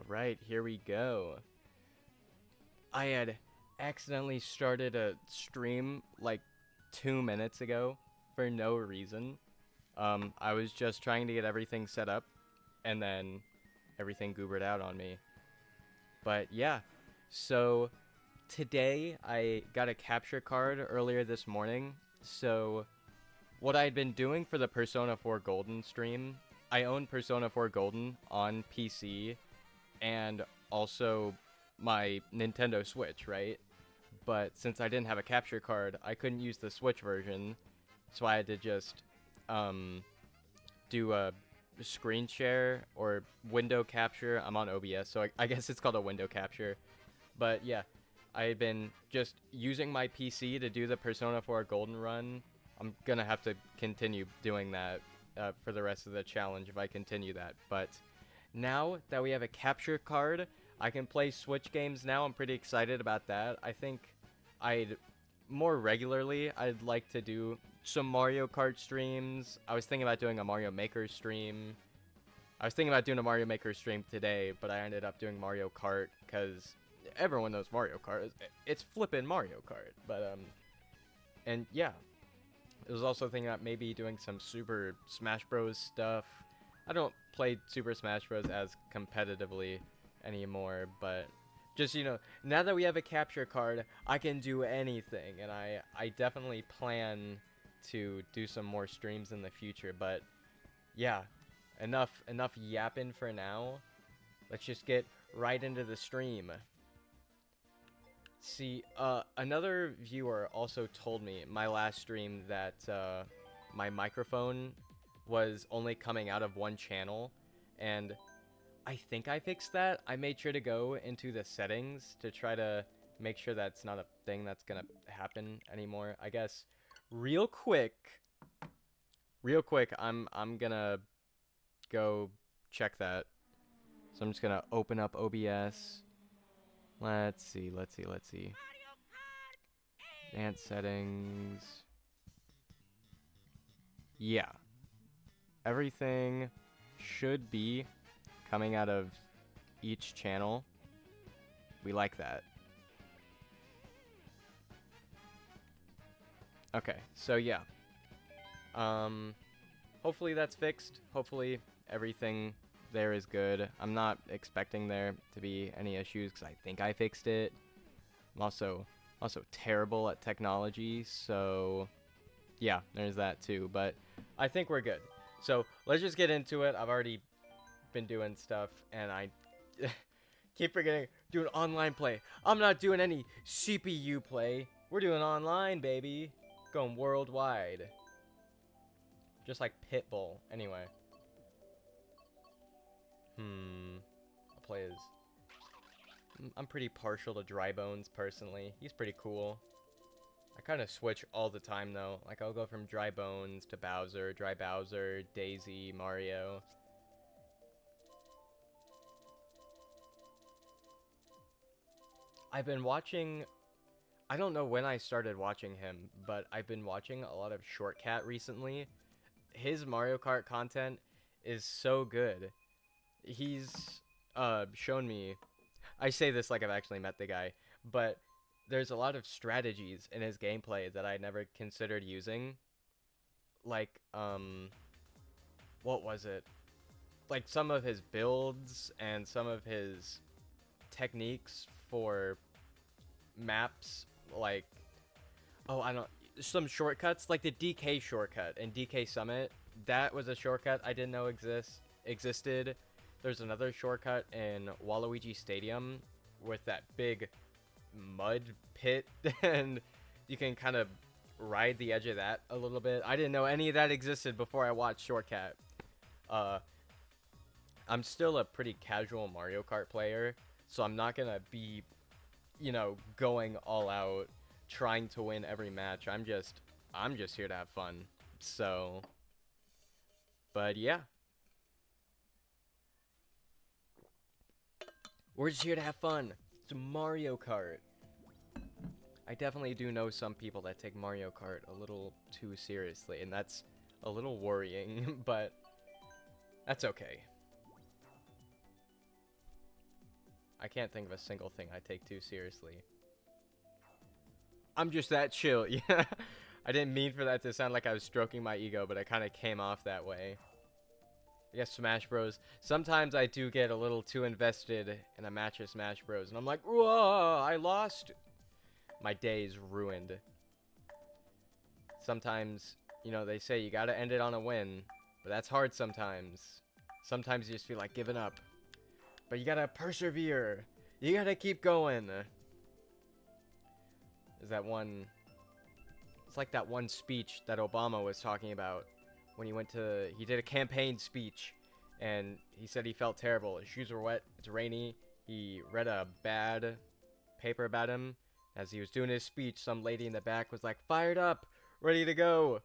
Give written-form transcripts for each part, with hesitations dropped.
Alright, here we go. I had accidentally started a stream like 2 minutes ago for no reason. I was just trying to get everything set up, and then everything goobered out on me. But yeah, so today I got a capture card earlier this morning. So what I'd been doing for the Persona 4 Golden stream, I own Persona 4 Golden on PC and also my Nintendo Switch, right? But since I didn't have a capture card, I couldn't use the Switch version, so I had to just do a screen share or window capture. I'm on OBS, so I guess it's called a window capture. But yeah, I had been just using my PC to do the Persona 4 Golden run. I'm gonna have to continue doing that for the rest of the challenge if I continue that. But now that we have a capture card, I can play Switch games now. I'm pretty excited about that. I think I'd like to do some Mario Kart streams. I was thinking about doing a Mario Maker stream. I was thinking about doing a Mario Maker stream today, but I ended up doing Mario Kart because everyone knows Mario Kart. It's flippin' Mario Kart. But and yeah, I was also thinking about maybe doing some Super Smash Bros. Stuff. I don't play Super Smash Bros. As competitively anymore, but just, now that we have a capture card, I can do anything, and I definitely plan to do some more streams in the future. But yeah, enough yapping for now. Let's just get right into the stream. See, another viewer also told me my last stream that my microphone was only coming out of one channel, and I think I fixed that. I made sure to go into the settings to try to make sure that's not a thing that's gonna happen anymore. I guess real quick, I'm gonna go check that. So I'm just gonna open up OBS. Let's see. Advanced settings. Yeah. Everything should be coming out of each channel. We like that. Okay, so yeah. Hopefully that's fixed. Hopefully everything there is good. I'm not expecting there to be any issues because I think I fixed it. I'm also terrible at technology, so yeah, there's that too. But I think we're good. So let's just get into it. I've already been doing stuff, and I keep forgetting doing online play. I'm not doing any CPU play. We're doing online, baby. Going worldwide. Just like Pitbull. Anyway. I'll play as... I'm pretty partial to Dry Bones, personally. He's pretty cool. I kind of switch all the time, though. Like, I'll go from Dry Bones to Bowser, Dry Bowser, Daisy, Mario. I've been watching... I don't know when I started watching him, but I've been watching a lot of Shortcat recently. His Mario Kart content is so good. He's shown me... I say this like I've actually met the guy, but there's a lot of strategies in his gameplay that I never considered using. Like, what was it? Like, some of his builds and some of his techniques for maps, like, some shortcuts, like the DK shortcut and DK Summit. That was a shortcut I didn't know existed. There's another shortcut in Waluigi Stadium with that big mud pit, and you can kind of ride the edge of that a little bit. I didn't know any of that existed before I watched Shortcat. I'm still a pretty casual Mario Kart player, so I'm not gonna be, going all out trying to win every match. I'm just here to have fun. So, but yeah. We're just here to have fun. It's Mario Kart. I definitely do know some people that take Mario Kart a little too seriously, and that's a little worrying, but that's okay. I can't think of a single thing I take too seriously. I'm just that chill. Yeah. I didn't mean for that to sound like I was stroking my ego, but it kind of came off that way. I guess Smash Bros. Sometimes I do get a little too invested in a match of Smash Bros. And I'm like, whoa, I lost. My day is ruined. Sometimes, you know, they say you gotta end it on a win. But that's hard sometimes. Sometimes you just feel like giving up. But you gotta persevere. You gotta keep going. There's that one... It's like that one speech that Obama was talking about. When he did a campaign speech, and he said he felt terrible. His shoes were wet, it's rainy. He read a bad paper about him. As he was doing his speech, some lady in the back was like, fired up, ready to go.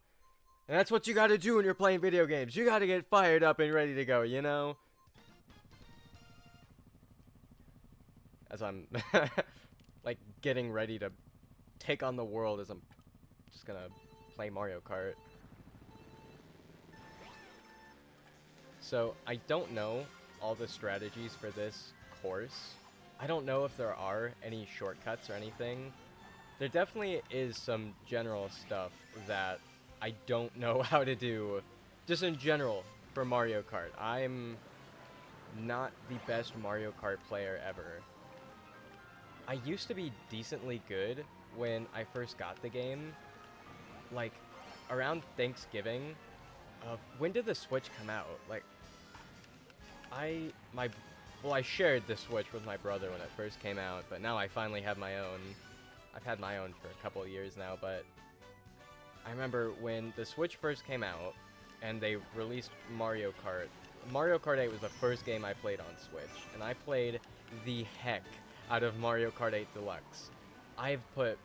And that's what you gotta do when you're playing video games. You gotta get fired up and ready to go, you know? As I'm, like, getting ready to take on the world as I'm just gonna play Mario Kart. So, I don't know all the strategies for this course. I don't know if there are any shortcuts or anything. There definitely is some general stuff that I don't know how to do, just in general, for Mario Kart. I'm not the best Mario Kart player ever. I used to be decently good when I first got the game. Like, around Thanksgiving. When did the Switch come out? Like, I shared the Switch with my brother when it first came out, but now I finally have my own. I've had my own for a couple of years now, but I remember when the Switch first came out and they released Mario Kart. Mario Kart 8 was the first game I played on Switch, and I played the heck out of Mario Kart 8 Deluxe. I've put,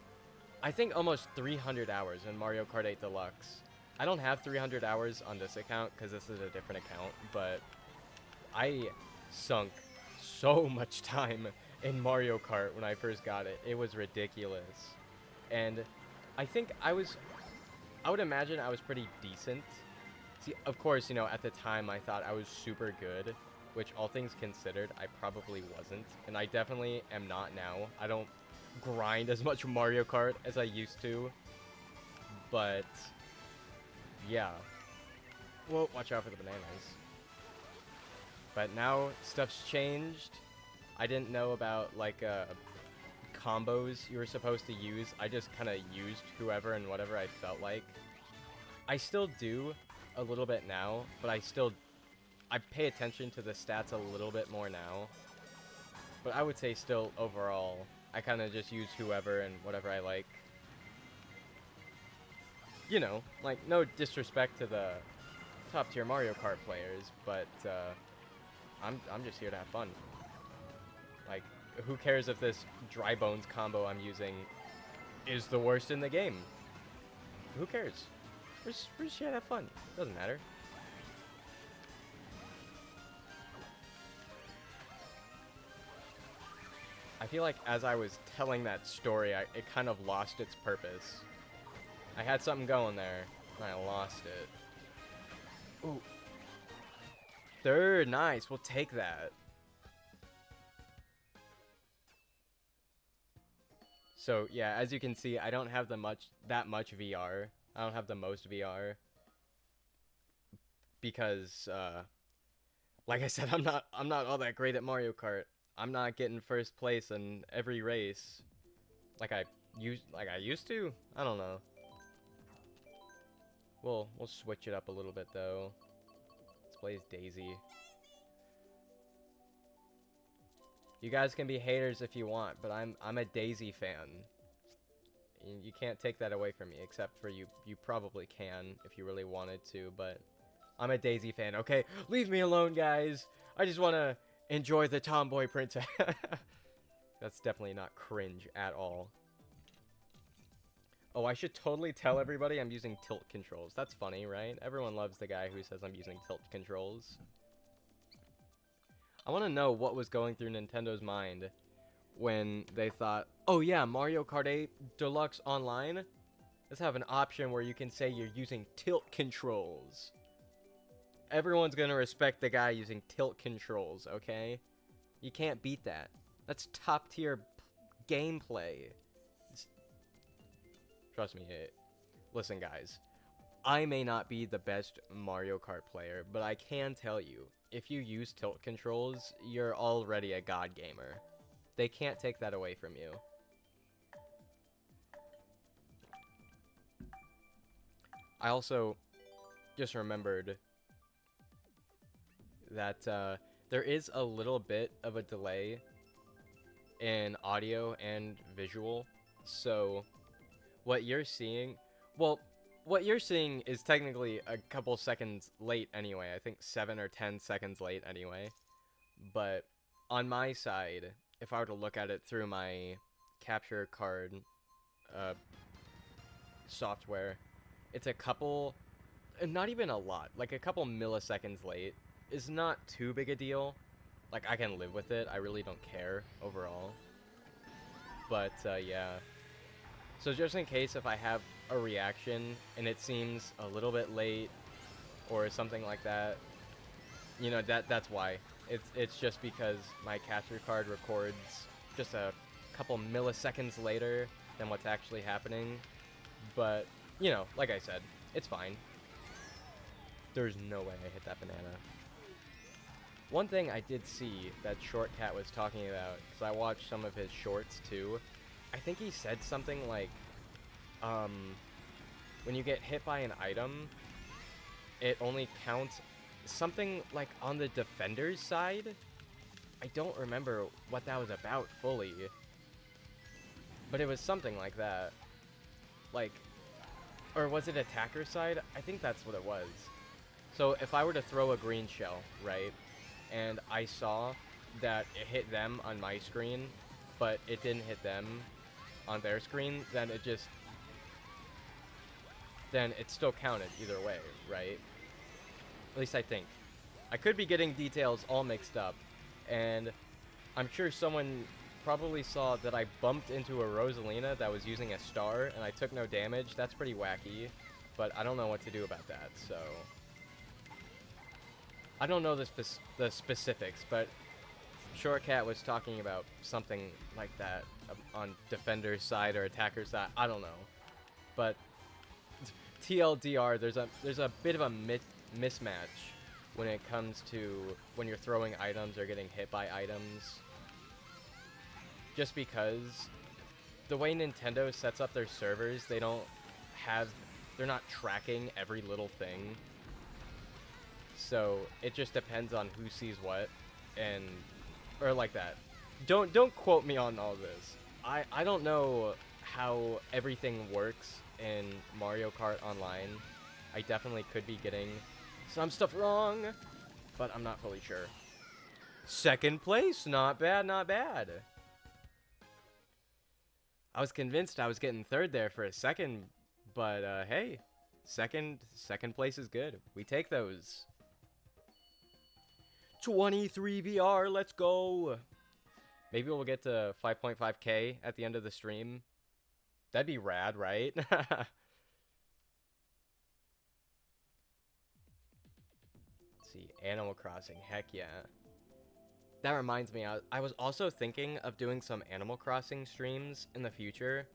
I think, almost 300 hours in Mario Kart 8 Deluxe. I don't have 300 hours on this account because this is a different account, but I sunk so much time in Mario Kart when I first got it. It was ridiculous. And I think I would imagine I was pretty decent. See, of course, you know, at the time I thought I was super good, which all things considered, I probably wasn't. And I definitely am not now. I don't grind as much Mario Kart as I used to. But, yeah. Well, watch out for the bananas. But now stuff's changed. I didn't know about, like, combos you were supposed to use. I just kind of used whoever and whatever I felt like. I still do a little bit now, but I pay attention to the stats a little bit more now. But I would say still, overall, I kind of just use whoever and whatever I like. You know, like, no disrespect to the top-tier Mario Kart players, but, I'm just here to have fun. Like, who cares if this dry bones combo I'm using is the worst in the game? Who cares? We're just here to have fun. Doesn't matter. I feel like as I was telling that story, it kind of lost its purpose. I had something going there, and I lost it. Ooh. Third, nice. We'll take that. So, yeah, as you can see, I don't have that much VR. I don't have the most VR. Because, like I said, I'm not all that great at Mario Kart. I'm not getting first place in every race. Like I used to? I don't know. We'll switch it up a little bit, though. Let's play as Daisy. You guys can be haters if you want, but I'm a Daisy fan. You can't take that away from me, except for you probably can if you really wanted to, but I'm a Daisy fan, okay? Leave me alone, guys! I just want to enjoy the tomboy princess. That's definitely not cringe at all. Oh, I should totally tell everybody I'm using tilt controls. That's funny, right? Everyone loves the guy who says I'm using tilt controls. I want to know what was going through Nintendo's mind when they thought, oh yeah, Mario Kart 8 Deluxe Online? Let's have an option where you can say you're using tilt controls. Everyone's gonna respect the guy using tilt controls, okay? You can't beat that. That's top tier gameplay. Trust me. Listen, guys. I may not be the best Mario Kart player, but I can tell you, if you use tilt controls, you're already a god gamer. They can't take that away from you. I also just remembered that there is a little bit of a delay in audio and visual. So what you're seeing, well, what you're seeing is technically a couple seconds late anyway. I think 7 or 10 seconds late anyway. But on my side, if I were to look at it through my capture card software, it's a couple, not even a lot, like a couple milliseconds late is not too big a deal. Like, I can live with it. I really don't care overall. But, yeah. So just in case if I have a reaction and it seems a little bit late or something like that, you know, that's why. It's just because my capture card records just a couple milliseconds later than what's actually happening. But, you know, like I said, it's fine. There's no way I hit that banana. One thing I did see that Shortcat was talking about, because I watched some of his shorts too, I think he said something like, when you get hit by an item, it only counts something like on the defender's side. I don't remember what that was about fully, but it was something like that. Like, or was it attacker's side? I think that's what it was. So if I were to throw a green shell, right, and I saw that it hit them on my screen, but it didn't hit them on their screen, then it still counted either way, right? At least I think. I could be getting details all mixed up, and I'm sure someone probably saw that I bumped into a Rosalina that was using a star, and I took no damage. That's pretty wacky, but I don't know what to do about that, so... I don't know the specifics, but Shortcat was talking about something like that on defender's side or attacker's side. I don't know, but TLDR, there's a bit of a mismatch when it comes to when you're throwing items or getting hit by items. Just because the way Nintendo sets up their servers, they're not tracking every little thing. So it just depends on who sees what, or like that. Don't quote me on all this. I don't know how everything works in Mario Kart Online. I definitely could be getting some stuff wrong, but I'm not fully sure. Second place, not bad, not bad. I was convinced I was getting third there for a second, but hey, second place is good. We take those. 23 VR, let's go. Maybe we'll get to 5.5K at the end of the stream. That'd be rad, right? Let's see, Animal Crossing, heck yeah. That reminds me, I was also thinking of doing some Animal Crossing streams in the future.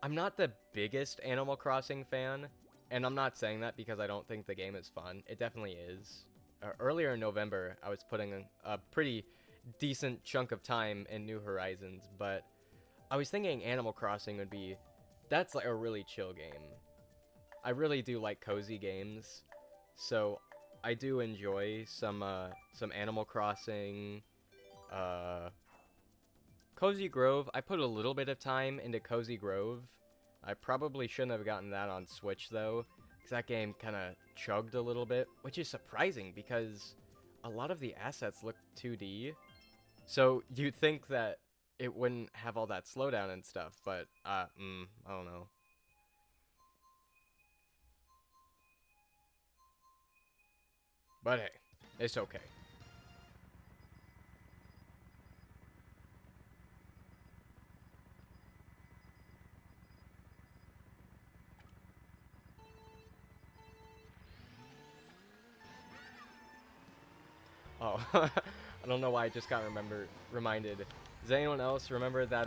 I'm not the biggest Animal Crossing fan, and I'm not saying that because I don't think the game is fun. It definitely is. Earlier in November, I was putting a pretty decent chunk of time in New Horizons, but I was thinking Animal Crossing would be... That's like a really chill game. I really do like cozy games, so I do enjoy some Animal Crossing. Cozy Grove, I put a little bit of time into Cozy Grove. I probably shouldn't have gotten that on Switch, though, because that game kind of chugged a little bit, which is surprising because a lot of the assets look 2D. So you'd think that it wouldn't have all that slowdown and stuff, but I don't know. But hey, it's okay. Oh, I don't know why I just got reminded. Does anyone else remember that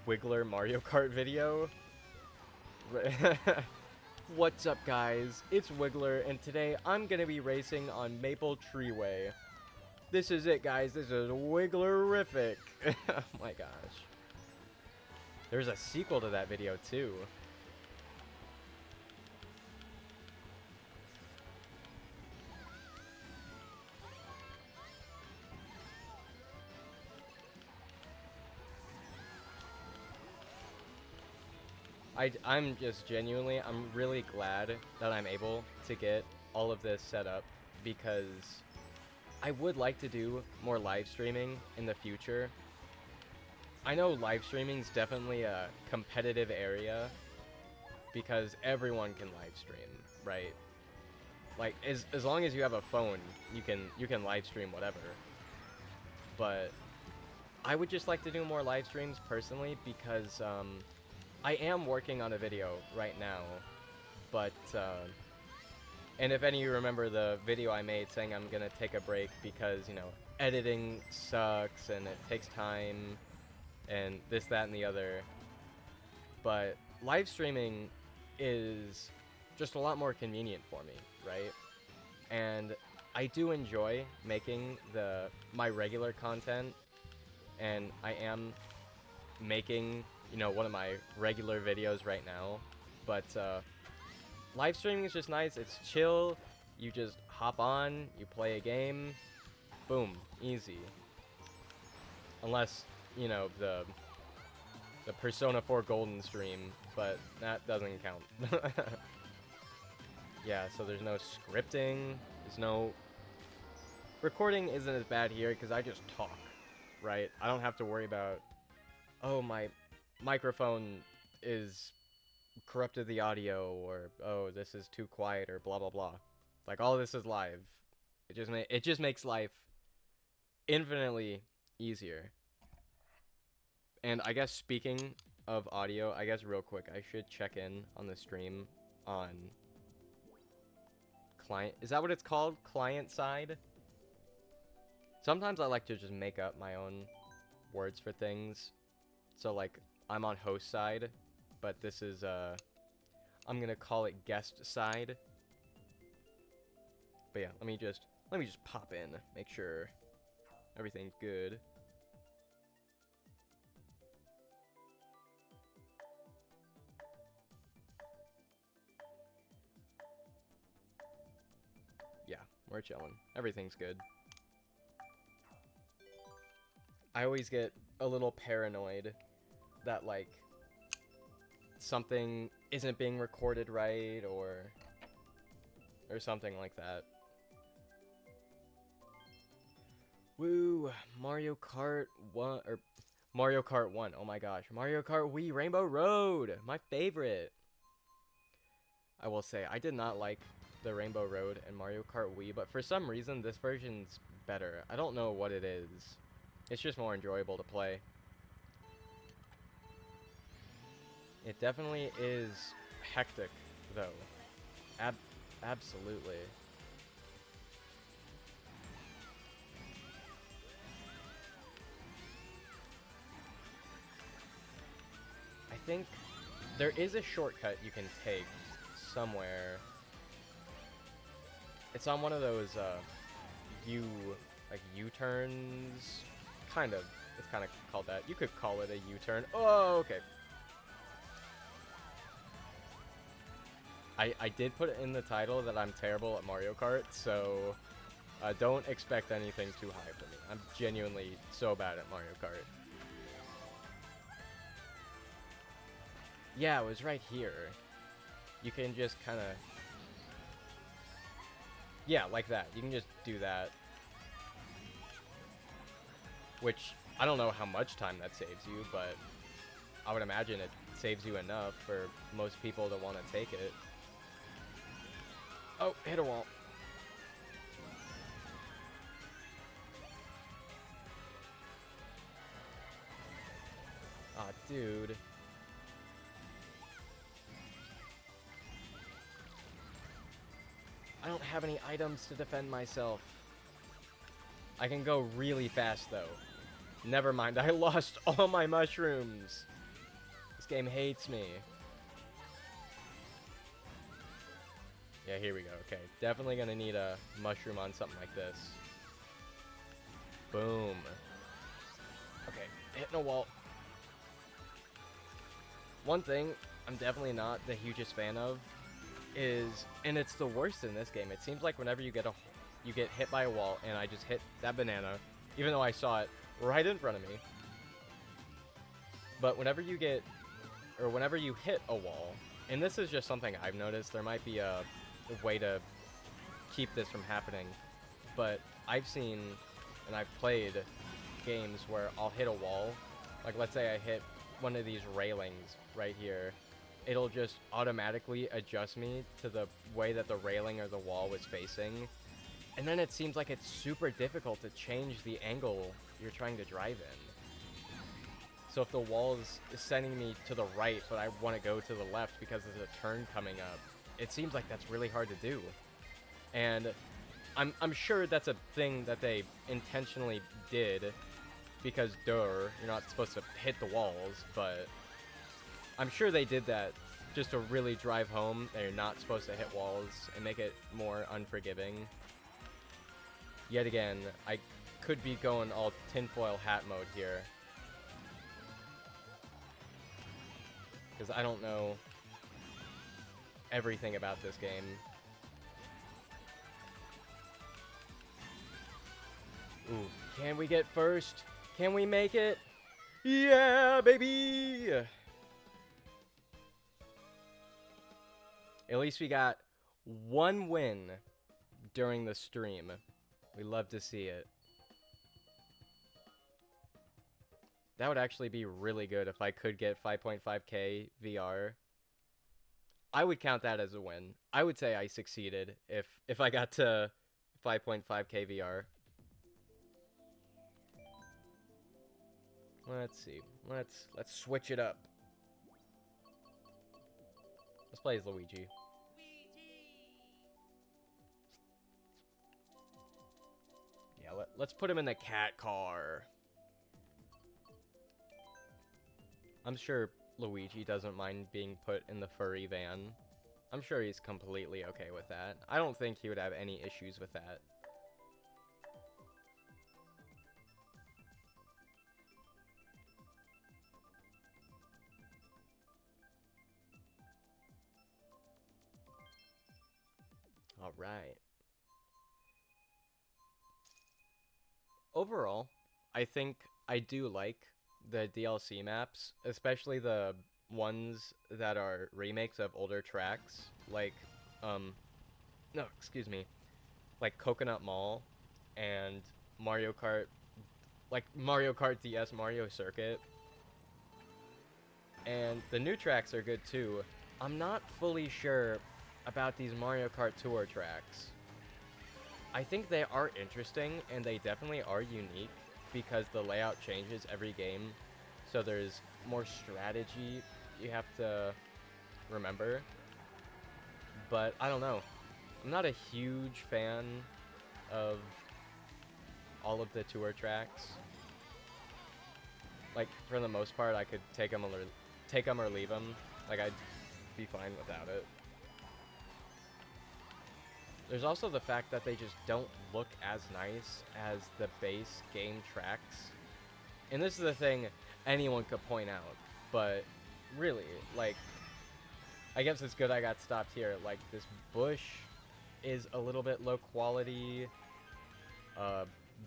Wiggler Mario Kart video? What's up, guys? It's Wiggler, and today I'm gonna be racing on Maple Treeway. This is it, guys. This is Wigglerific. Oh my gosh. There's a sequel to that video too. I'm just genuinely, I'm really glad that I'm able to get all of this set up, because I would like to do more live streaming in the future. I know live streaming is definitely a competitive area, because everyone can live stream, right? Like, as long as you have a phone, you can live stream whatever. But I would just like to do more live streams personally, because I am working on a video right now, but, and if any of you remember the video I made saying I'm gonna take a break because, you know, editing sucks and it takes time and this, that, and the other, but live streaming is just a lot more convenient for me, right? And I do enjoy making my regular content, and I am making, you know, one of my regular videos right now, but live streaming is just nice. It's chill. You just hop on, you play a game, boom, easy. Unless, you know, the Persona 4 Golden stream, but that doesn't count. Yeah, so there's no scripting, there's no... Recording isn't as bad here because I just talk, right? I don't have to worry about, oh, my microphone is corrupted the audio, or oh, this is too quiet, or blah blah blah. Like, all this is live. It just makes life infinitely easier. And I guess, speaking of audio, I guess real quick, I should check in on the stream on client. Is that what it's called? Client side? Sometimes I like to just make up my own words for things. So, like, I'm on host side, but this is, I'm gonna call it guest side. But yeah, let me just pop in, make sure everything's good. Yeah, we're chilling. Everything's good. I always get a little paranoid that, like, something isn't being recorded right, or something like that. Woo! Mario Kart 1, or Mario Kart 1, oh my gosh. Mario Kart Wii Rainbow Road! My favorite! I will say, I did not like the Rainbow Road and Mario Kart Wii, but for some reason, this version's better. I don't know what it is. It's just more enjoyable to play. It definitely is hectic, though. Absolutely. I think there is a shortcut you can take somewhere. It's on one of those, U-turns. Kind of. It's kind of called that. You could call it a U-turn. Oh, okay. I did put it in the title that I'm terrible at Mario Kart, so don't expect anything too high for me. I'm genuinely so bad at Mario Kart. Yeah, it was right here. You can just kind of... Yeah, like that. You can just do that. Which, I don't know how much time that saves you, but I would imagine it saves you enough for most people to want to take it. Oh, hit a wall. Aw, dude. I don't have any items to defend myself. I can go really fast, though. Never mind, I lost all my mushrooms. This game hates me. Yeah, here we go. Okay, definitely gonna need a mushroom on something like this. Boom. Okay, hitting a wall. One thing I'm definitely not the hugest fan of is, and it's the worst in this game, it seems like whenever you get hit by a wall, and I just hit that banana, even though I saw it right in front of me. But whenever you hit a wall, and this is just something I've noticed, there might be a way to keep this from happening, but I've seen and I've played games where I'll hit a wall, like let's say I hit one of these railings right here, it'll just automatically adjust me to the way that the railing or the wall was facing, and then it seems like it's super difficult to change the angle you're trying to drive in. So if the wall is sending me to the right, but I want to go to the left because there's a turn coming up, it seems like that's really hard to do. And I'm sure that's a thing that they intentionally did, because you're not supposed to hit the walls, but I'm sure they did that just to really drive home that you're not supposed to hit walls and make it more unforgiving. Yet again, I could be going all tinfoil hat mode here, because I don't know everything about this game. Ooh, can we get first? Can we make it? Yeah, baby! At least we got one win during the stream. We love to see it. That would actually be really good if I could get 5.5k VR. I would count that as a win. I would say I succeeded if I got to 5.5k VR. Let's see. Let's switch it up. Let's play as Luigi. Yeah, let's put him in the cat car. I'm sure Luigi doesn't mind being put in the furry van. I'm sure he's completely okay with that. I don't think he would have any issues with that. All right. Overall, I think I do like the DLC maps, especially the ones that are remakes of older tracks, like, no, excuse me, like Coconut Mall and Mario Kart, like Mario Kart DS Mario Circuit. And the new tracks are good too. I'm not fully sure about these Mario Kart Tour tracks. I think they are interesting, and they definitely are unique, because the layout changes every game, so there's more strategy you have to remember. But I don't know. I'm not a huge fan of all of the tour tracks. Like, for the most part, I could take them or leave them. Like, I'd be fine without it. There's also the fact that they just don't look as nice as the base game tracks. And this is the thing anyone could point out, but really, like, I guess it's good I got stopped here. Like, this bush is a little bit low quality.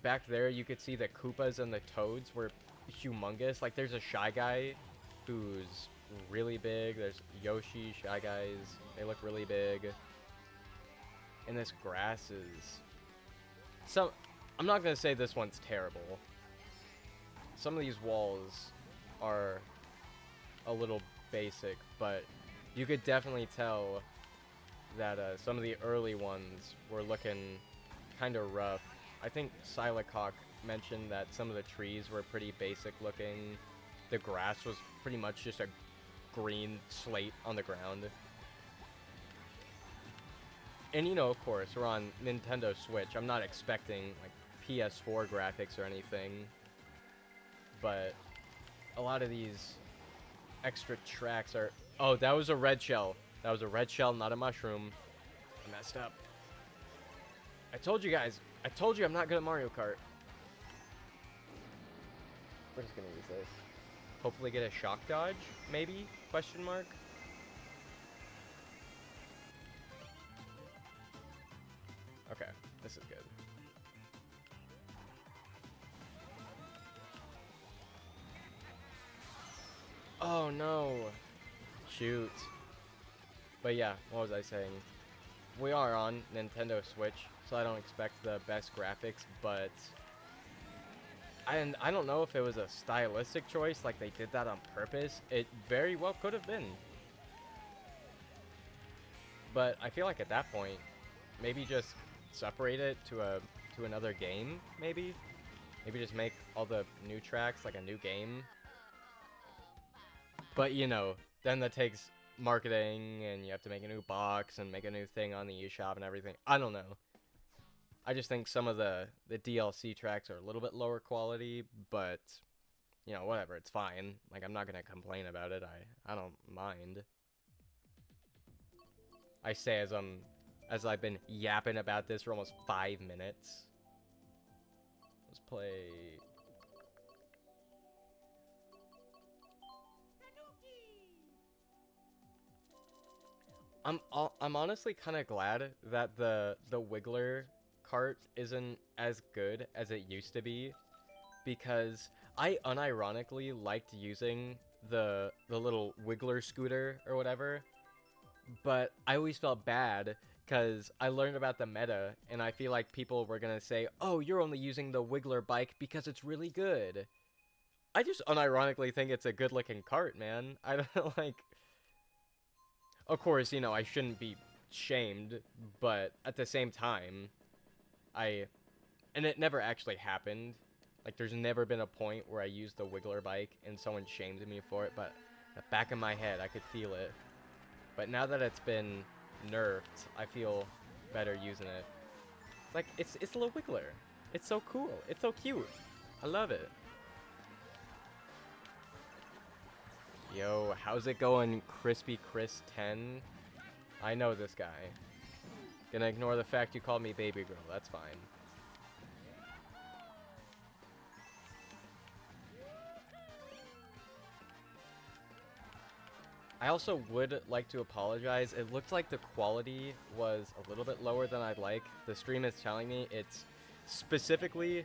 Back there, you could see the Koopas and the Toads were humongous. Like, there's a Shy Guy who's really big. There's Yoshi, Shy Guys. They look really big. And this grass is... I'm not going to say this one's terrible. Some of these walls are a little basic, but you could definitely tell that some of the early ones were looking kind of rough. I think Silacock mentioned that some of the trees were pretty basic looking. The grass was pretty much just a green slate on the ground. And, you know, of course, we're on Nintendo Switch. I'm not expecting, like, PS4 graphics or anything. but a lot of these extra tracks are... Oh, that was a red shell. That was a red shell, not a mushroom. I messed up. I told you guys. I told you I'm not good at Mario Kart. We're just gonna use this. Hopefully get a shock dodge, maybe? Question mark? Okay, this is good. Oh no! Shoot. But yeah, what was I saying? We are on Nintendo Switch, so I don't expect the best graphics, but I don't know if it was a stylistic choice, like they did that on purpose. It very well could have been. But I feel like at that point, maybe just separate it to another game, maybe? Maybe just make all the new tracks like a new game. But you know, then that takes marketing, and you have to make a new box and make a new thing on the eShop and everything. I don't know. I just think some of the DLC tracks are a little bit lower quality, but you know, whatever, it's fine. Like, I'm not gonna complain about it. I don't mind. I say as I've been yapping about this for almost 5 minutes. Let's play. I'm honestly kind of glad that the Wiggler cart isn't as good as it used to be, because I unironically liked using the little Wiggler scooter or whatever, but I always felt bad because I learned about the meta, and I feel like people were gonna say, "Oh, you're only using the Wiggler bike because it's really good." I just unironically think it's a good-looking cart, man. I don't like. Of course, you know, I shouldn't be shamed, but at the same time, and it never actually happened. Like, there's never been a point where I used the Wiggler bike and someone shamed me for it, but the back of my head, I could feel it. But now that it's been nerfed, I feel better using it. Like, it's a little Wiggler. It's so cool. It's so cute. I love it. Yo, how's it going, Crispy Chris 10? I know this guy. Gonna ignore the fact you called me baby girl. That's fine. I also would like to apologize. It looked like the quality was a little bit lower than I'd like. The stream is telling me it's specifically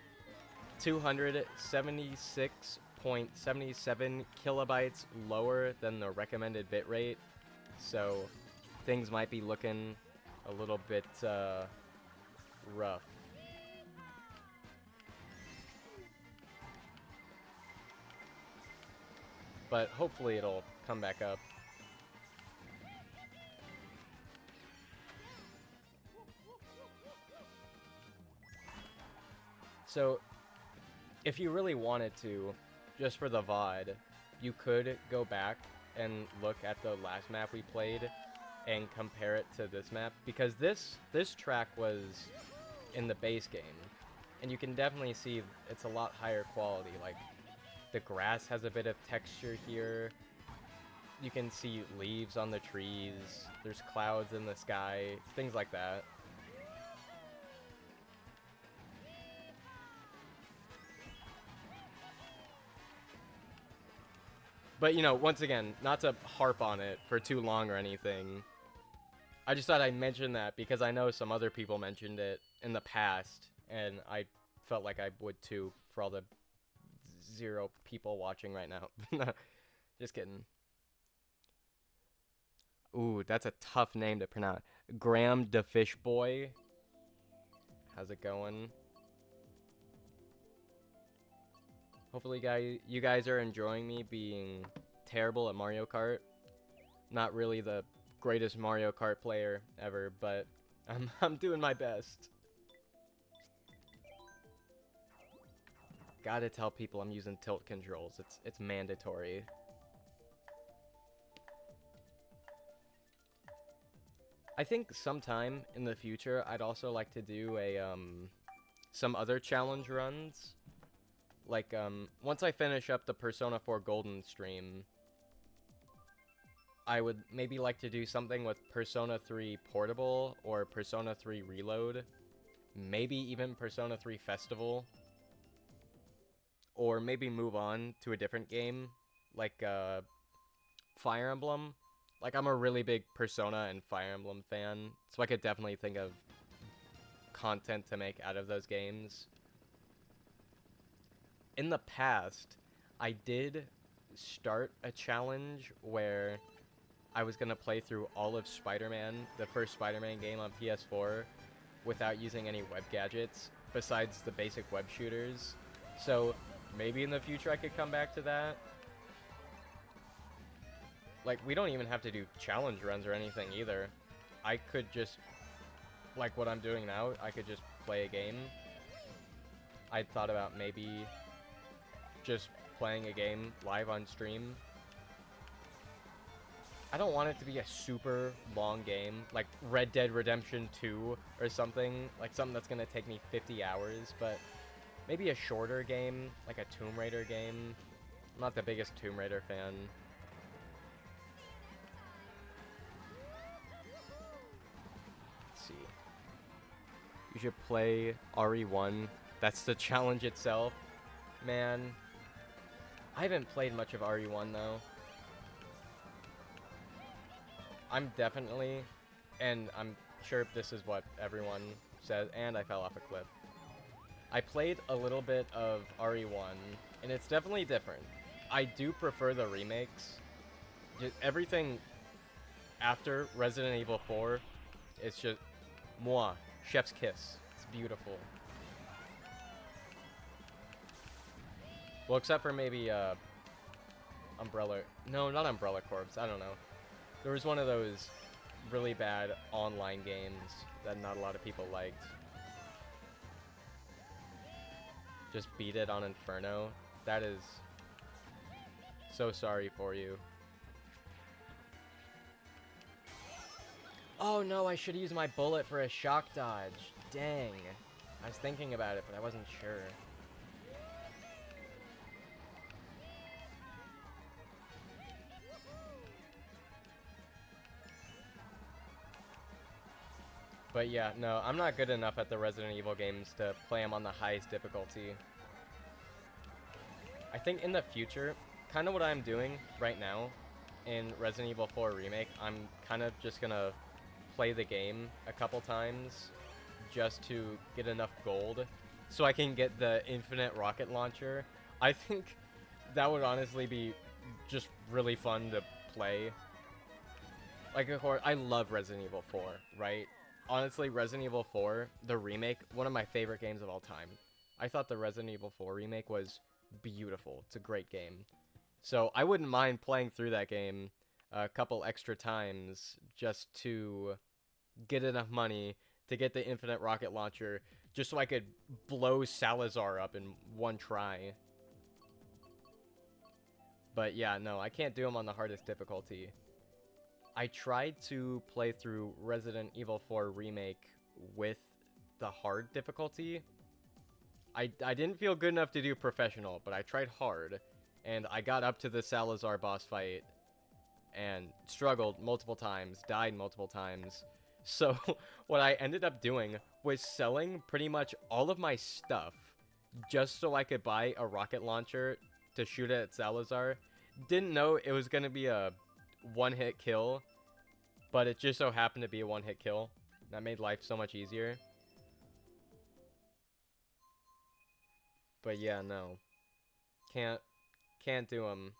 276.77 kilobytes lower than the recommended bitrate. So things might be looking a little bit rough. But hopefully it'll come back up. So, if you really wanted to, just for the VOD, you could go back and look at the last map we played and compare it to this map, because this track was in the base game, and you can definitely see it's a lot higher quality. Like, the grass has a bit of texture here. You can see leaves on the trees. There's clouds in the sky, things like that. But, you know, once again, not to harp on it for too long or anything, I just thought I'd mention that because I know some other people mentioned it in the past, and I felt like I would too for all the 0 people watching right now. Just kidding. Ooh, that's a tough name to pronounce. Graham the Fish Boy. How's it going? Hopefully, you guys are enjoying me being terrible at Mario Kart. Not really the greatest Mario Kart player ever, but I'm doing my best. Gotta tell people I'm using tilt controls. It's mandatory. I think sometime in the future I'd also like to do a some other challenge runs. Like, once I finish up the Persona 4 Golden stream, I would maybe like to do something with Persona 3 Portable or Persona 3 Reload. Maybe even Persona 3 Festival. Or maybe move on to a different game, like Fire Emblem. Like, I'm a really big Persona and Fire Emblem fan, so I could definitely think of content to make out of those games. In the past, I did start a challenge where I was going to play through all of Spider-Man, the first Spider-Man game on PS4, without using any web gadgets, besides the basic web shooters. So, maybe in the future I could come back to that. Like, we don't even have to do challenge runs or anything either. I could just, like what I'm doing now, I could just play a game. I thought about maybe just playing a game live on stream. I don't want it to be a super long game, like Red Dead Redemption 2 or something, like something that's gonna take me 50 hours, but maybe a shorter game, like a Tomb Raider game. I'm not the biggest Tomb Raider fan. Let's see. You should play RE1. That's the challenge itself. Man, I haven't played much of RE1 though. I'm definitely, and I'm sure this is what everyone says, and I fell off a cliff. I played a little bit of RE1, and it's definitely different. I do prefer the remakes. Just everything after Resident Evil 4, it's just, moi, chef's kiss. It's beautiful. Well, except for maybe, Umbrella, no, not Umbrella Corps, I don't know. There was one of those really bad online games that not a lot of people liked. Just beat it on Inferno. That is so sorry for you. Oh no, I should use my bullet for a shock dodge. Dang. I was thinking about it, but I wasn't sure. But yeah, no, I'm not good enough at the Resident Evil games to play them on the highest difficulty. I think in the future, kind of what I'm doing right now in Resident Evil 4 Remake, I'm kind of just gonna play the game a couple times just to get enough gold so I can get the infinite rocket launcher. I think that would honestly be just really fun to play. Like, of course, I love Resident Evil 4, right? Honestly, Resident Evil 4, the remake, one of my favorite games of all time. I thought the Resident Evil 4 remake was beautiful. It's a great game. So I wouldn't mind playing through that game a couple extra times just to get enough money to get the infinite rocket launcher, just so I could blow Salazar up in one try. But yeah, no, I can't do them on the hardest difficulty. I tried to play through Resident Evil 4 Remake with the hard difficulty. I didn't feel good enough to do professional, but I tried hard, and I got up to the Salazar boss fight, and struggled multiple times, died multiple times. So what I ended up doing was selling pretty much all of my stuff just so I could buy a rocket launcher to shoot at Salazar. Didn't know it was going to be a one-hit kill, but it just so happened to be a one-hit kill. That made life so much easier. But yeah, no. Can't do them.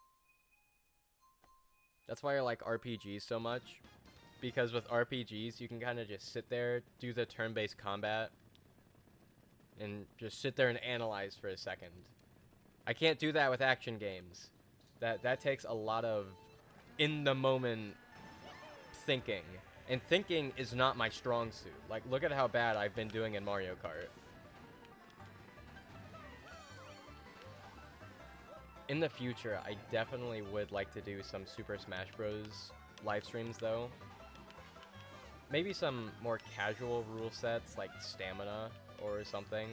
That's why I like RPGs so much. Because with RPGs, you can kind of just sit there, do the turn-based combat, and just sit there and analyze for a second. I can't do that with action games. That takes a lot of in-the-moment thinking. And thinking is not my strong suit. Like, look at how bad I've been doing in Mario Kart. In the future, I definitely would like to do some Super Smash Bros. Live streams, though. Maybe some more casual rule sets, like stamina or something.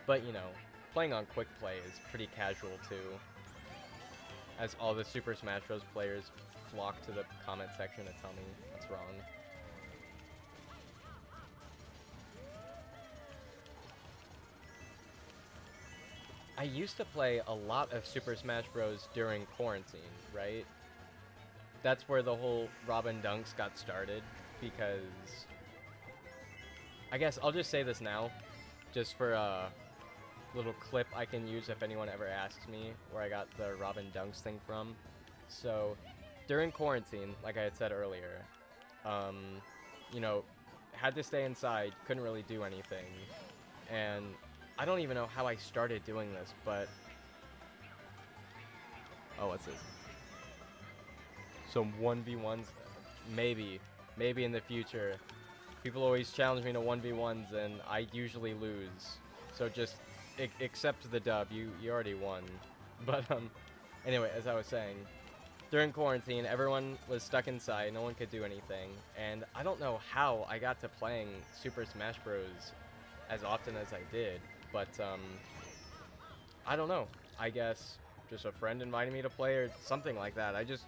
But, you know, playing on quick play is pretty casual too, as all the Super Smash Bros. Players flock to the comment section to tell me what's wrong. I used to play a lot of Super Smash Bros. During quarantine, right? That's where the whole RobinDunks got started, because... I guess I'll just say this now, just for a little clip I can use if anyone ever asks me where I got the RobinDunks thing from. So, during quarantine, like I had said earlier, you know, had to stay inside, couldn't really do anything, and I don't even know how I started doing this, but... Oh, what's this? Some 1v1s? Maybe in the future. People always challenge me to 1v1s, and I usually lose. So just accept the dub. You already won. But, anyway, as I was saying, during quarantine, everyone was stuck inside. No one could do anything. And I don't know how I got to playing Super Smash Bros. As often as I did. But, I don't know. I guess just a friend invited me to play or something like that. I just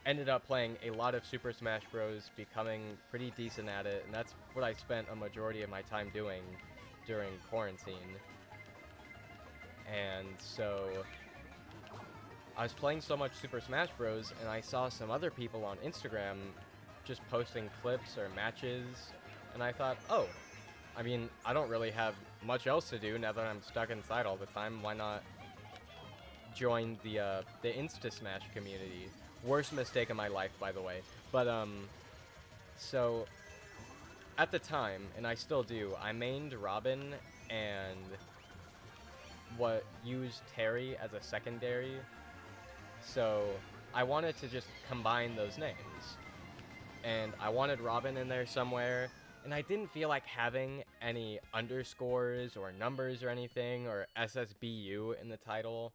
ended up playing a lot of Super Smash Bros, becoming pretty decent at it, and that's what I spent a majority of my time doing during quarantine. And so I was playing so much Super Smash Bros, and I saw some other people on Instagram just posting clips or matches, and I thought, oh, I mean, I don't really have much else to do now that I'm stuck inside all the time. Why not join the Insta Smash community? Worst mistake of my life, by the way. But, so, at the time, and I still do, I mained Robin and used Terry as a secondary. So, I wanted to just combine those names. And I wanted Robin in there somewhere, and I didn't feel like having any underscores or numbers or anything, or SSBU in the title.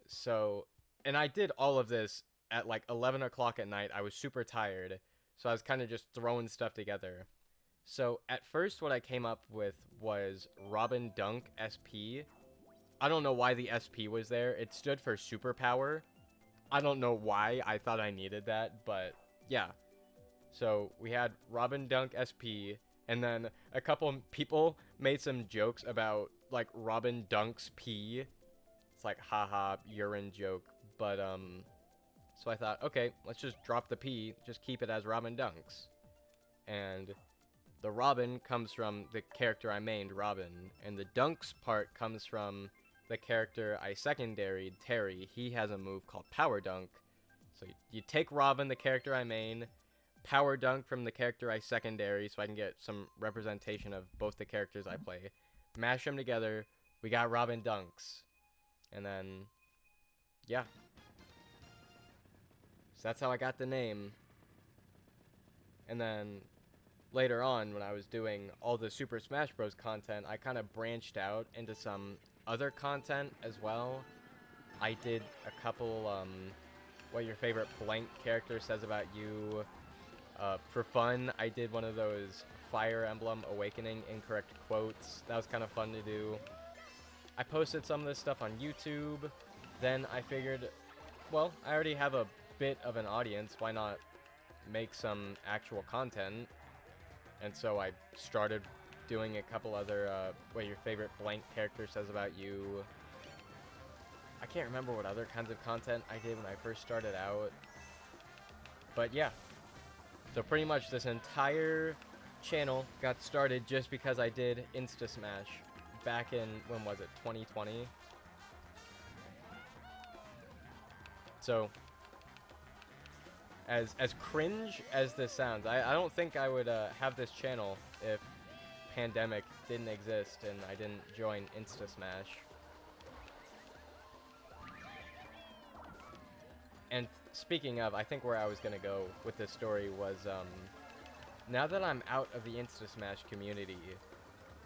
So... And I did all of this at like 11 o'clock at night. I was super tired, so I was kind of just throwing stuff together. So at first what I came up with was RobinDunk SP. I don't know why the SP was there. It stood for superpower. I don't know why I thought I needed that, but yeah. So we had RobinDunk SP, and then a couple people made some jokes about like RobinDunks P. It's like, haha, urine joke. But, so I thought, okay, let's just drop the P, just keep it as RobinDunks. And the Robin comes from the character I mained, Robin, and the Dunks part comes from the character I secondaried, Terry. He has a move called Power Dunk. So you take Robin, the character I main, Power Dunk from the character I secondary, so I can get some representation of both the characters I play. Mash them together, we got RobinDunks. And then, yeah. So that's how I got the name. And then later on, when I was doing all the Super Smash Bros. Content, I kind of branched out into some other content as well. I did a couple, what your favorite blank character says about you. For fun, I did one of those Fire Emblem Awakening incorrect quotes. That was kind of fun to do. I posted some of this stuff on YouTube. Then I figured, well, I already have a bit of an audience. Why not make some actual content? And so I started doing a couple other, what your favorite blank character says about you. I can't remember what other kinds of content I did when I first started out. But yeah. So pretty much this entire channel got started just because I did Insta Smash back in, when was it, 2020? So, as cringe as this sounds, I don't think I would have this channel if Pandemic didn't exist and I didn't join Insta Smash. And speaking of, I think where I was going to go with this story was, now that I'm out of the Insta Smash community,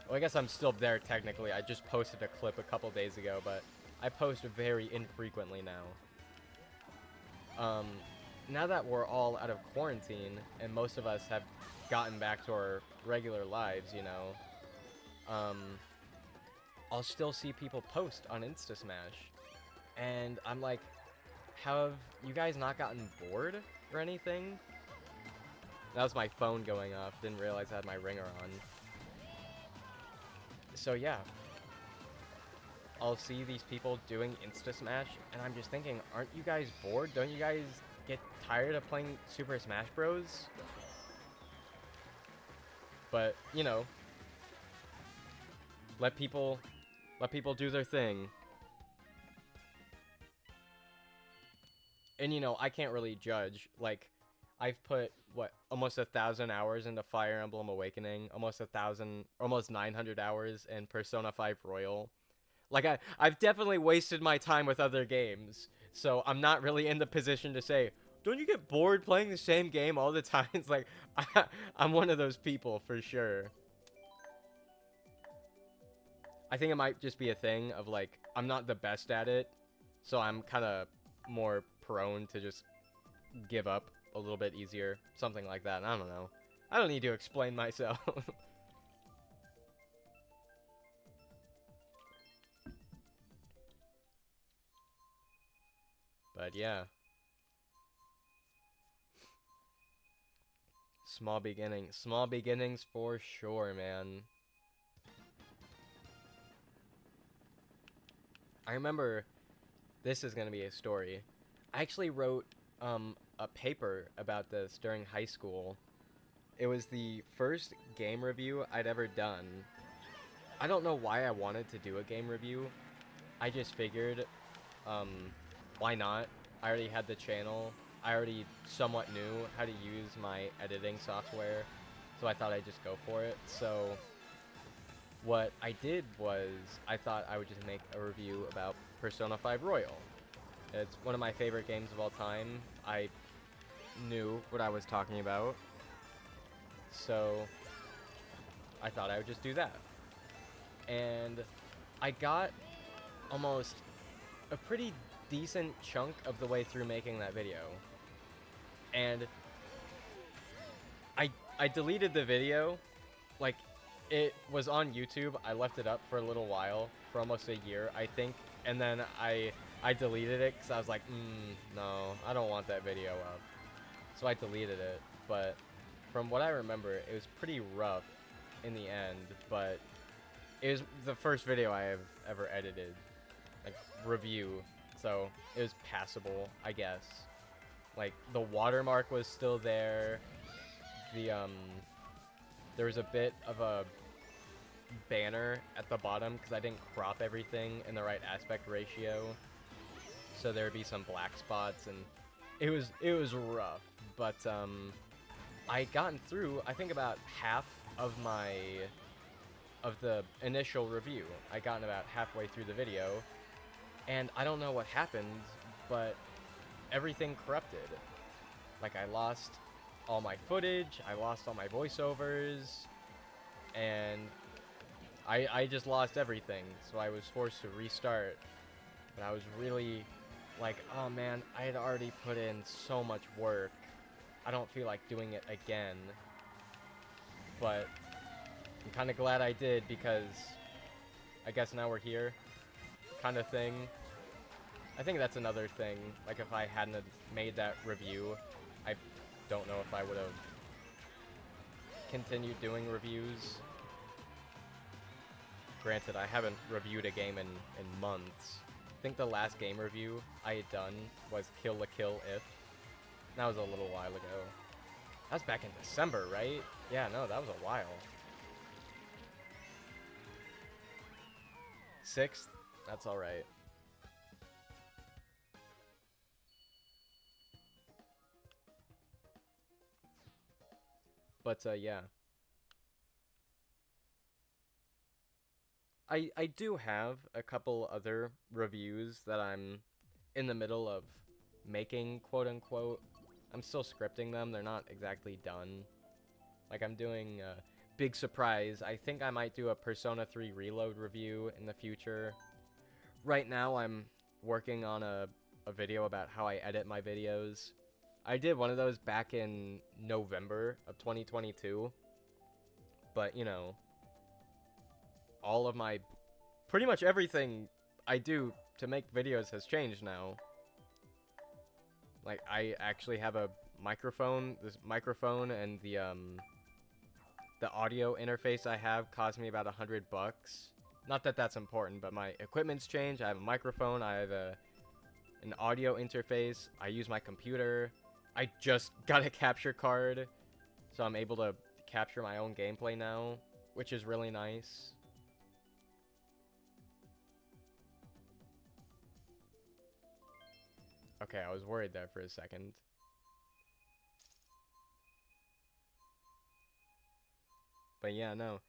well, I guess I'm still there technically. I just posted a clip a couple days ago, but I post very infrequently now. Now that we're all out of quarantine, and most of us have gotten back to our regular lives, you know, I'll still see people post on Insta Smash. And I'm like, have you guys not gotten bored or anything? That was my phone going off. Didn't realize I had my ringer on. So yeah. I'll see these people doing Insta Smash, and I'm just thinking, aren't you guys bored? Don't you guys get tired of playing Super Smash Bros? But, you know, let people do their thing. And, you know, I can't really judge. Like, I've put, what, almost 1,000 hours into Fire Emblem Awakening, almost 900 hours in Persona 5 Royal. Like, I've definitely wasted my time with other games, so I'm not really in the position to say, don't you get bored playing the same game all the time? It's like, I'm one of those people, for sure. I think it might just be a thing of, like, I'm not the best at it, so I'm kind of more prone to just give up a little bit easier. Something like that. I don't know. I don't need to explain myself. But yeah. Small beginnings. Small beginnings for sure, man. I remember, this is going to be a story. I actually wrote a paper about this during high school. It was the first game review I'd ever done. I don't know why I wanted to do a game review. I just figured, why not? I already had the channel. I already somewhat knew how to use my editing software, so I thought I'd just go for it. So what I did was, I thought I would just make a review about Persona 5 Royal. It's one of my favorite games of all time. I knew what I was talking about, so I thought I would just do that. And I got almost a pretty decent chunk of the way through making that video. And I deleted the video. Like, it was on YouTube. I left it up for a little while, for almost a year, I think. And then I deleted it because I was like, no, I don't want that video up. So I deleted it. But from what I remember, it was pretty rough in the end. But it was the first video I have ever edited, like, review. So it was passable, I guess. Like, the watermark was still there. There was a bit of a banner at the bottom because I didn't crop everything in the right aspect ratio. So there would be some black spots, and it was rough. But I gotten through, I think, about half of the initial review. I gotten about halfway through the video, and I don't know what happened, but everything corrupted. Like, I lost all my footage, I lost all my voiceovers, and I just lost everything, so I was forced to restart. But I was really like, oh man, I had already put in so much work. I don't feel like doing it again. But I'm kind of glad I did, because I guess now we're here, kind of thing. I think that's another thing. Like, if I hadn't made that review, I don't know if I would have continued doing reviews. Granted, I haven't reviewed a game in months. I think the last game review I had done was Kill la Kill If. That was a little while ago. That was back in December, right? Yeah, no, that was a while. 6th? That's alright. But, yeah. I do have a couple other reviews that I'm in the middle of making, quote-unquote. I'm still scripting them. They're not exactly done. Like, I'm doing a big surprise. I think I might do a Persona 3 Reload review in the future. Right now, I'm working on a video about how I edit my videos. I did one of those back in November of 2022. But, you know, all of my pretty much everything I do to make videos has changed now. Like, I actually have a microphone. This microphone and the audio interface I have cost me about $100. Not that that's important, but my equipment's changed. I have a microphone. I have an audio interface. I use my computer. I just got a capture card, so I'm able to capture my own gameplay now, which is really nice. Okay, I was worried there for a second. But yeah, no.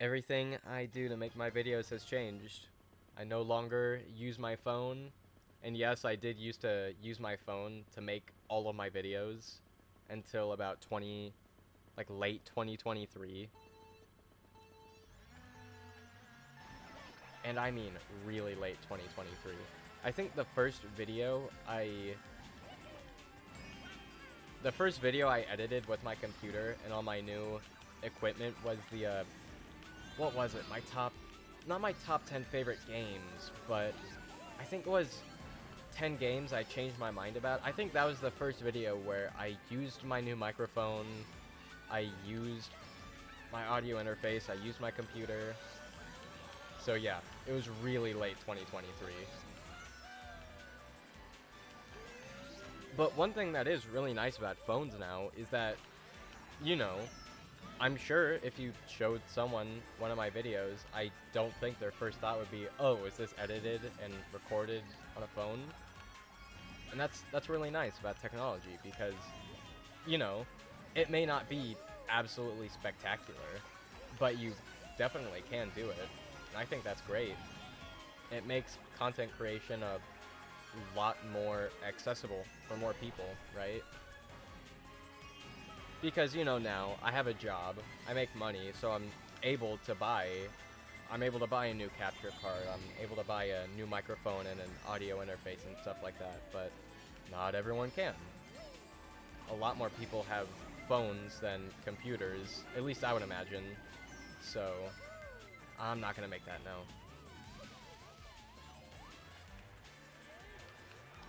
Everything I do to make my videos has changed. I no longer use my phone. And yes, I did used to use my phone to make all of my videos until about late 2023. And I mean really late 2023. I think the first video I edited with my computer and all my new equipment was the, what was it? Not my top 10 favorite games, but I think it was 10 games I changed my mind about. I think that was the first video where I used my new microphone, I used my audio interface, I used my computer. So yeah, it was really late 2023. But one thing that is really nice about phones now is that, you know, I'm sure if you showed someone one of my videos, I don't think their first thought would be, oh, is this edited and recorded on a phone? And that's really nice about technology because, you know, it may not be absolutely spectacular, but you definitely can do it. And I think that's great. It makes content creation a lot more accessible for more people, right? Because, you know, now I have a job, I make money, so I'm able to buy a new capture card, I'm able to buy a new microphone and an audio interface and stuff like that, but not everyone can. A lot more people have phones than computers, at least I would imagine, so I'm not gonna make that now.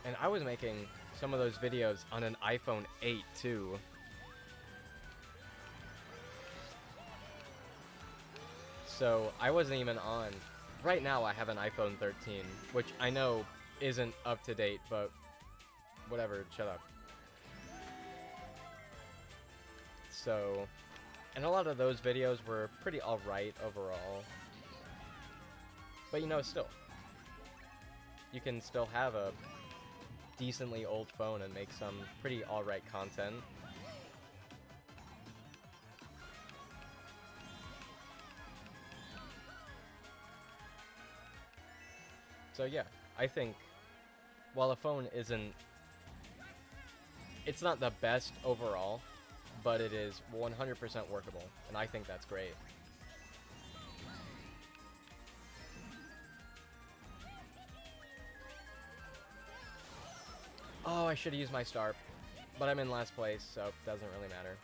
And I was making some of those videos on an iPhone 8 too. So I wasn't even on. Right now I have an iPhone 13, which I know isn't up to date, but whatever, shut up. So, and a lot of those videos were pretty alright overall. But you know, still, you can still have a decently old phone and make some pretty alright content. So yeah, I think while a phone it's not the best overall, but it is 100% workable, and I think that's great. Oh, I should have used my star, but I'm in last place, so it doesn't really matter.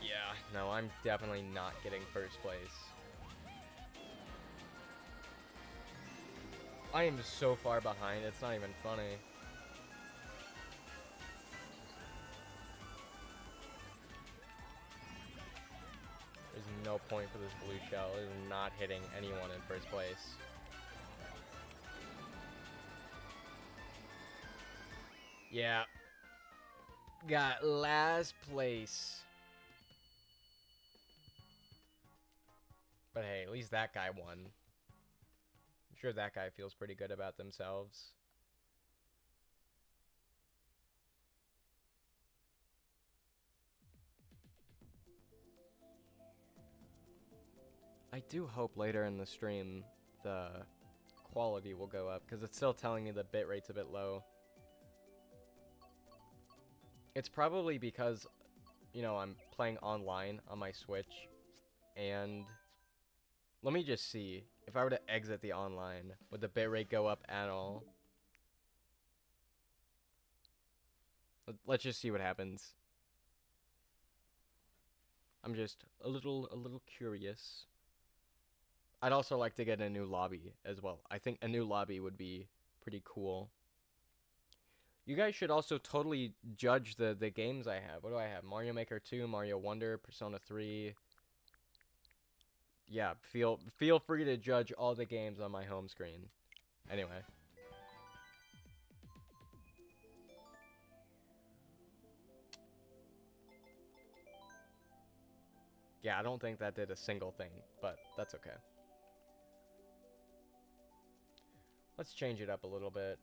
Yeah, no, I'm definitely not getting first place. I am just so far behind, it's not even funny. There's no point for this blue shell. It is not hitting anyone in first place. Yeah. Got last place. But hey, at least that guy won. I'm sure that guy feels pretty good about themselves. I do hope later in the stream the quality will go up, because it's still telling me the bitrate's a bit low. It's probably because, you know, I'm playing online on my Switch, and let me just see. If I were to exit the online, would the bitrate go up at all? Let's just see what happens. I'm just a little curious. I'd also like to get a new lobby as well. I think a new lobby would be pretty cool. You guys should also totally judge the games I have. What do I have? Mario Maker 2, Mario Wonder, Persona 3. Yeah, feel free to judge all the games on my home screen. Anyway. Yeah, I don't think that did a single thing, but that's okay. Let's change it up a little bit.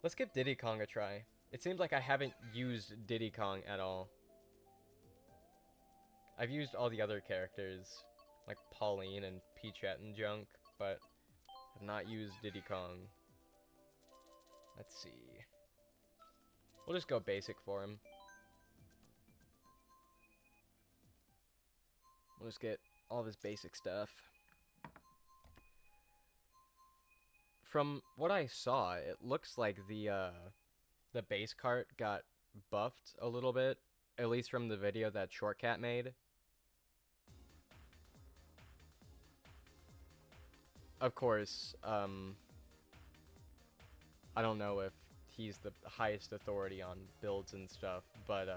Let's give Diddy Kong a try. It seems like I haven't used Diddy Kong at all. I've used all the other characters, like Pauline and Peachette and junk, but have not used Diddy Kong. Let's see. We'll just go basic for him. We'll just get all of his basic stuff. From what I saw, it looks like the base cart got buffed a little bit, at least from the video that Shortcat made. Of course, I don't know if he's the highest authority on builds and stuff, but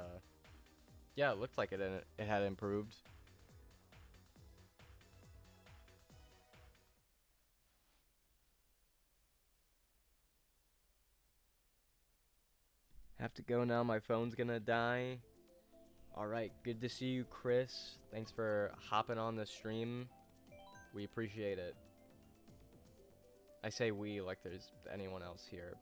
yeah, it looked like it had improved. Have to go now, my phone's gonna die. Alright, good to see you, Chris. Thanks for hopping on the stream. We appreciate it. I say we like there's anyone else here.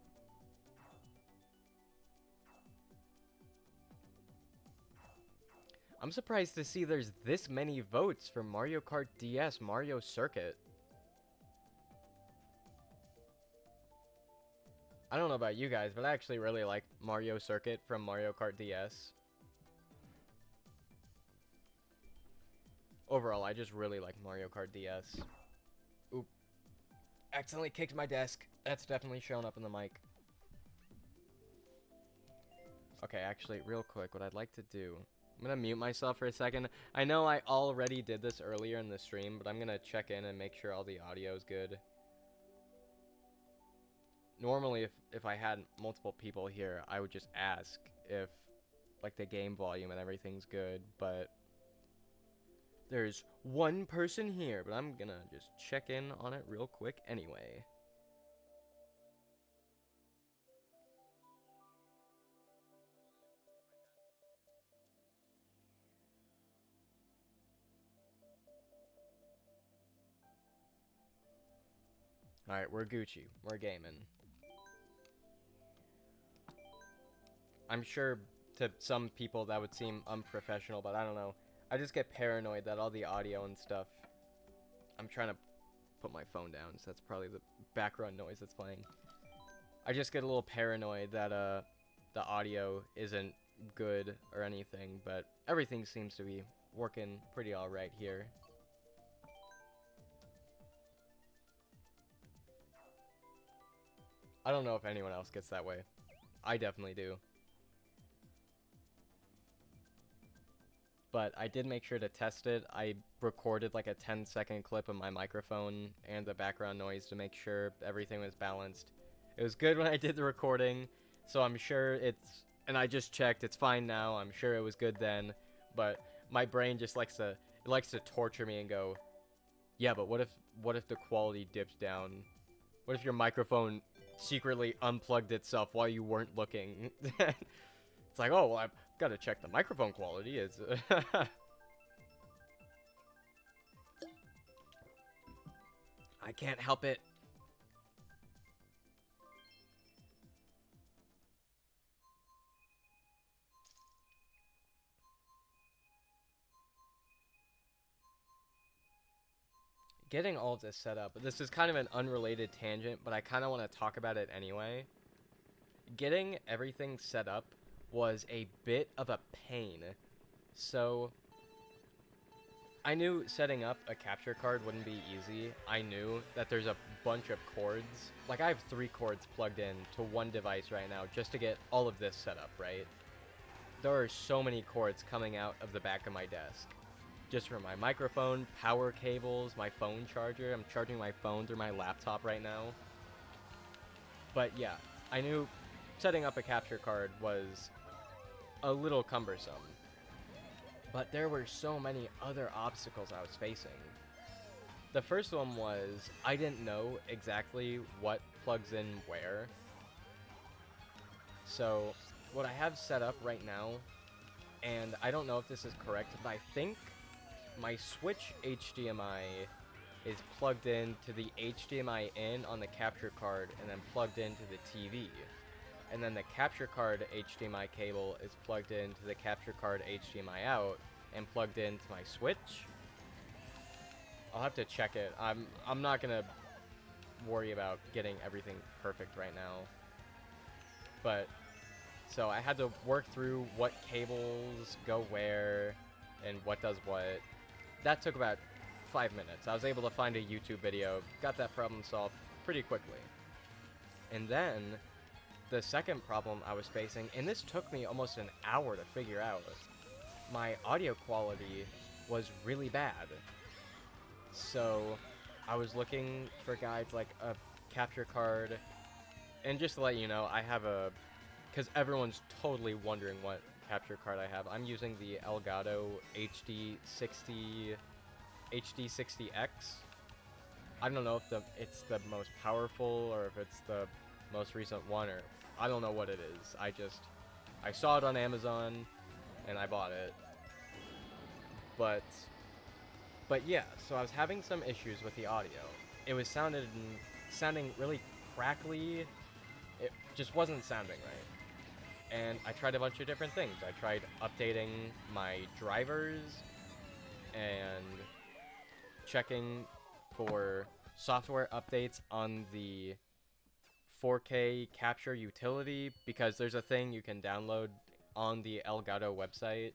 I'm surprised to see there's this many votes for Mario Kart DS Mario Circuit. I don't know about you guys, but I actually really like Mario Circuit from Mario Kart DS. Overall, I just really like Mario Kart DS. Oop. Accidentally kicked my desk. That's definitely shown up in the mic. Okay, actually, real quick, what I'd like to do... I'm gonna mute myself for a second. I know I already did this earlier in the stream, but I'm gonna check in and make sure all the audio is good. Normally, if I had multiple people here, I would just ask if, like, the game volume and everything's good, but there's one person here, but I'm gonna just check in on it real quick anyway. Alright, we're Gucci. We're gaming. I'm sure to some people that would seem unprofessional, but I don't know. I just get paranoid that all the audio and stuff... I'm trying to put my phone down, so that's probably the background noise that's playing. I just get a little paranoid that the audio isn't good or anything, but everything seems to be working pretty alright here. I don't know if anyone else gets that way. I definitely do. But I did make sure to test it. I recorded like a 10-second clip of my microphone and the background noise to make sure everything was balanced. It was good when I did the recording, so I'm sure it's... And I just checked, it's fine now. I'm sure it was good then. But my brain just likes to torture me and go, yeah, but what if the quality dips down? What if your microphone secretly unplugged itself while you weren't looking? It's like, oh, well, I've got to check the microphone quality. Is I can't help it. Getting all of this set up. This is kind of an unrelated tangent, but I kind of want to talk about it anyway. Getting everything set up was a bit of a pain. So I knew setting up a capture card wouldn't be easy. I knew that there's a bunch of cords. Like, I have 3 cords plugged in to one device right now just to get all of this set up, right? There are so many cords coming out of the back of my desk. Just for my microphone, power cables, my phone charger. I'm charging my phone through my laptop right now. But yeah, I knew setting up a capture card was a little cumbersome. But there were so many other obstacles I was facing. The first one was I didn't know exactly what plugs in where. So what I have set up right now, and I don't know if this is correct, but I think my Switch HDMI is plugged in to the HDMI in on the capture card and then plugged into the TV. And then the capture card HDMI cable is plugged into the capture card HDMI out and plugged into my Switch. I'll have to check it. I'm not gonna worry about getting everything perfect right now. But so I had to work through what cables go where and what does what. That took about 5 minutes. I was able to find a YouTube video, got that problem solved pretty quickly. And then the second problem I was facing, and this took me almost an hour to figure out, my audio quality was really bad. So I was looking for guides like a capture card, and just to let you know, I have a, because everyone's totally wondering what capture card I have. I'm using the Elgato HD60X. I don't know if it's the most powerful or if it's the most recent one, or I don't know what it is. I saw it on Amazon and I bought it. But yeah, so I was having some issues with the audio. It was sounding really crackly. It just wasn't sounding right. And I tried a bunch of different things. I tried updating my drivers and checking for software updates on the 4K capture utility, because there's a thing you can download on the Elgato website,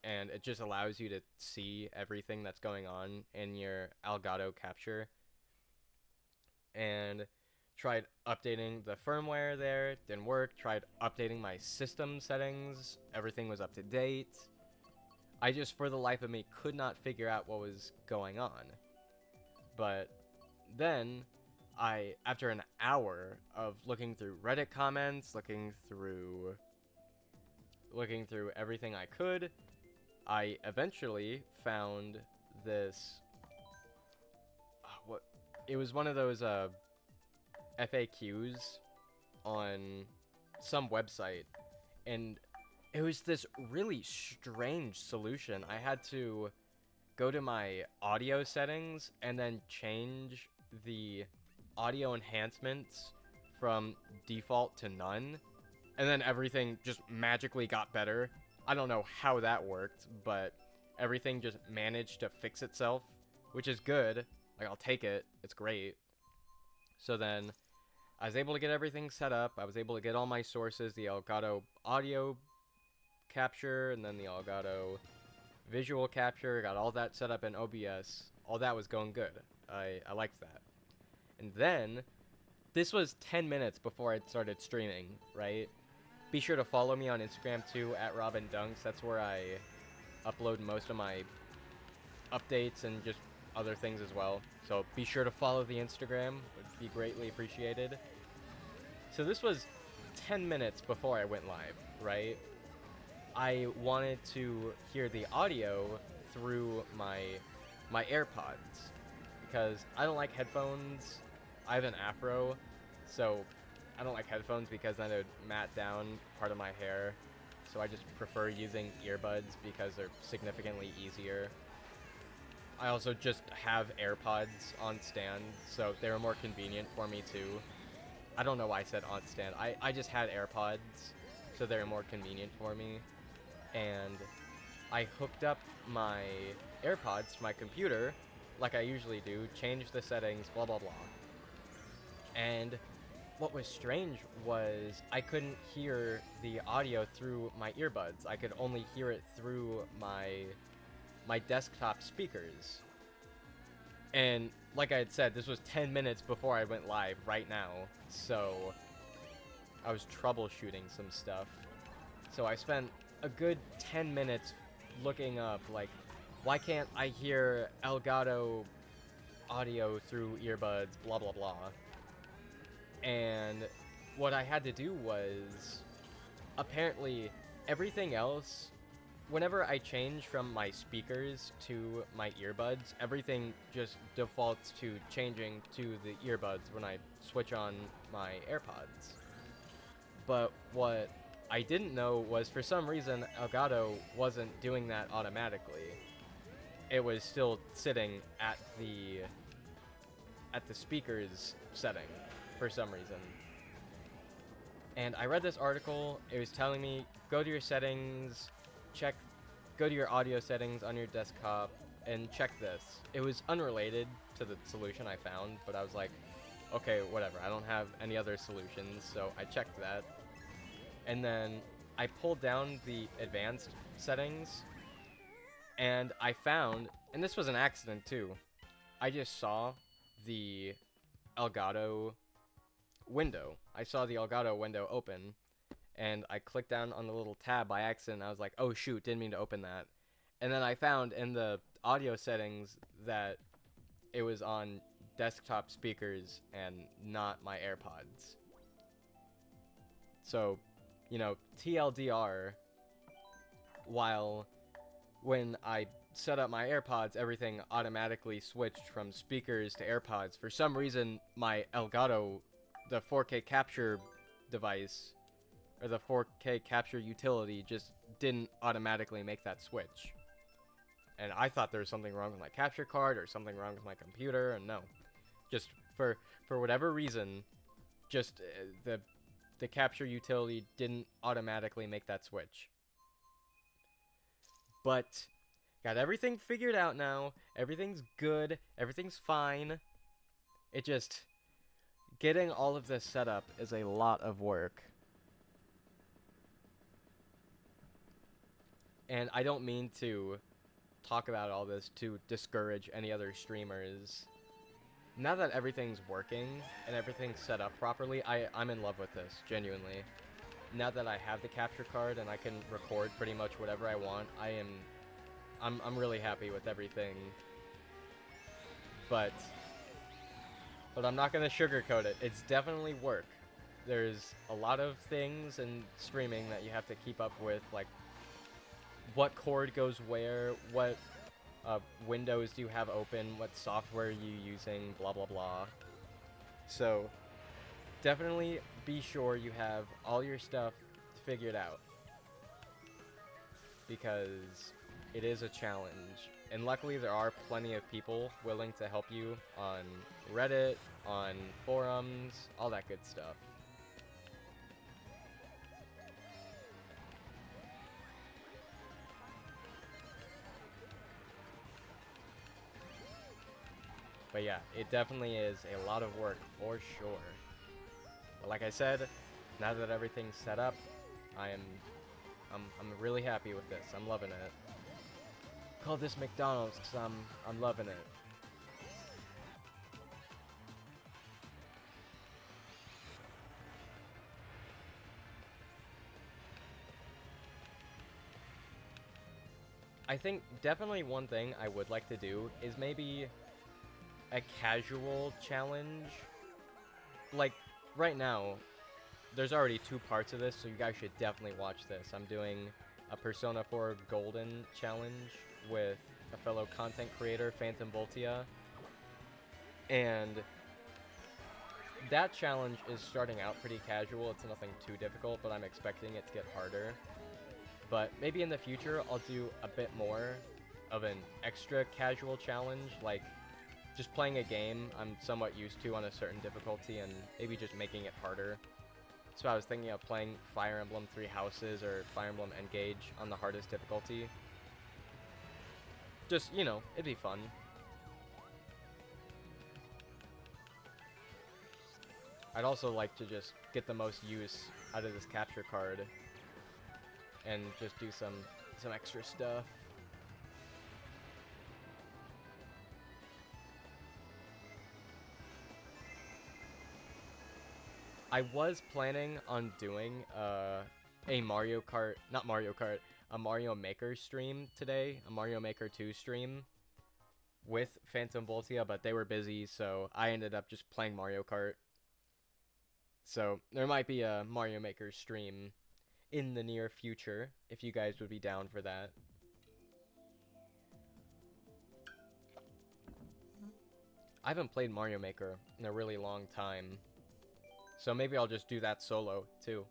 and it just allows you to see everything that's going on in your Elgato capture. And tried updating the firmware there, didn't work. Tried updating my system settings, everything was up to date. I just, for the life of me, could not figure out what was going on. But then after an hour of looking through Reddit comments, looking through everything I could, I eventually found this, it was one of those FAQs on some website, and it was this really strange solution. I had to go to my audio settings and then change the audio enhancements from default to none, and then everything just magically got better. I don't know how that worked, but everything just managed to fix itself, which is good. Like, I'll take it. It's great. So then I was able to get everything set up. I was able to get all my sources, the Elgato audio capture, and then the Elgato visual capture. Got all that set up in OBS. All that was going good. I liked that. And then, this was 10 minutes before I started streaming, right? Be sure to follow me on Instagram too, at RobinDunks. That's where I upload most of my updates and just other things as well. So be sure to follow the Instagram. It would be greatly appreciated. So this was 10 minutes before I went live, right? I wanted to hear the audio through my AirPods, because I don't like headphones. I have an afro, so I don't like headphones because then it would mat down part of my hair. So I just prefer using earbuds because they're significantly easier. I also just have AirPods on stand, so they were more convenient for me too. I don't know why I said on stand. I just had AirPods, so they were more convenient for me. And I hooked up my AirPods to my computer, like I usually do, changed the settings, blah blah blah. And what was strange was I couldn't hear the audio through my earbuds. I could only hear it through my my desktop speakers. And like I had said, this was 10 minutes before I went live right now, so I was troubleshooting some stuff. So I spent a good 10 minutes looking up, like, why can't I hear Elgato audio through earbuds, blah blah blah. And what I had to do was, apparently everything else, whenever I change from my speakers to my earbuds, everything just defaults to changing to the earbuds when I switch on my AirPods. But what I didn't know was, for some reason, Elgato wasn't doing that automatically. It was still sitting at the speakers setting for some reason. And I read this article. It was telling me, go to your settings, go to your audio settings on your desktop, and check this. It was unrelated to the solution I found, but I was like, okay, whatever. I don't have any other solutions, so I checked that. And then I pulled down the advanced settings, and I found, and this was an accident too, I just saw the Elgato window. I saw the Elgato window open, and I clicked down on the little tab by accident. I was like, oh shoot, didn't mean to open that. And then I found in the audio settings that it was on desktop speakers and not my AirPods. So, you know, TLDR, when I set up my AirPods, everything automatically switched from speakers to AirPods. For some reason, my Elgato, the 4K capture device, or the 4K capture utility, just didn't automatically make that switch. And I thought there was something wrong with my capture card or something wrong with my computer, and no. Just for whatever reason, just the capture utility didn't automatically make that switch. But got everything figured out now. Everything's good. Everything's fine. It just, getting all of this set up is a lot of work. And I don't mean to talk about all this to discourage any other streamers. Now that everything's working and everything's set up properly, I'm in love with this, genuinely. Now that I have the capture card and I can record pretty much whatever I want, I'm really happy with everything. But I'm not gonna sugarcoat it. It's definitely work. There's a lot of things in streaming that you have to keep up with, like what cord goes where, what windows do you have open, what software are you using, blah blah blah. So definitely be sure you have all your stuff figured out, because it is a challenge. And luckily there are plenty of people willing to help you on Reddit, on forums, all that good stuff. But yeah, it definitely is a lot of work for sure. But like I said, now that everything's set up, I'm really happy with this. I'm loving it. Call this McDonald's because I'm loving it. I think definitely one thing I would like to do is maybe a casual challenge. Like, right now, there's already 2 parts of this, so you guys should definitely watch this. I'm doing a Persona 4 Golden challenge with a fellow content creator, Phantom Voltia. And that challenge is starting out pretty casual. It's nothing too difficult, but I'm expecting it to get harder. But maybe in the future, I'll do a bit more of an extra casual challenge, like just playing a game I'm somewhat used to on a certain difficulty and maybe just making it harder. So I was thinking of playing Fire Emblem 3 Houses or Fire Emblem Engage on the hardest difficulty. Just, you know, it'd be fun. I'd also like to just get the most use out of this capture card and just do some extra stuff. I was planning on doing a Mario Kart, not Mario Kart, a Mario Maker stream today, a Mario Maker 2 stream with Phantom Voltia, but they were busy, so I ended up just playing Mario Kart. So there might be a Mario Maker stream in the near future if you guys would be down for that. I haven't played Mario Maker in a really long time, so maybe I'll just do that solo too.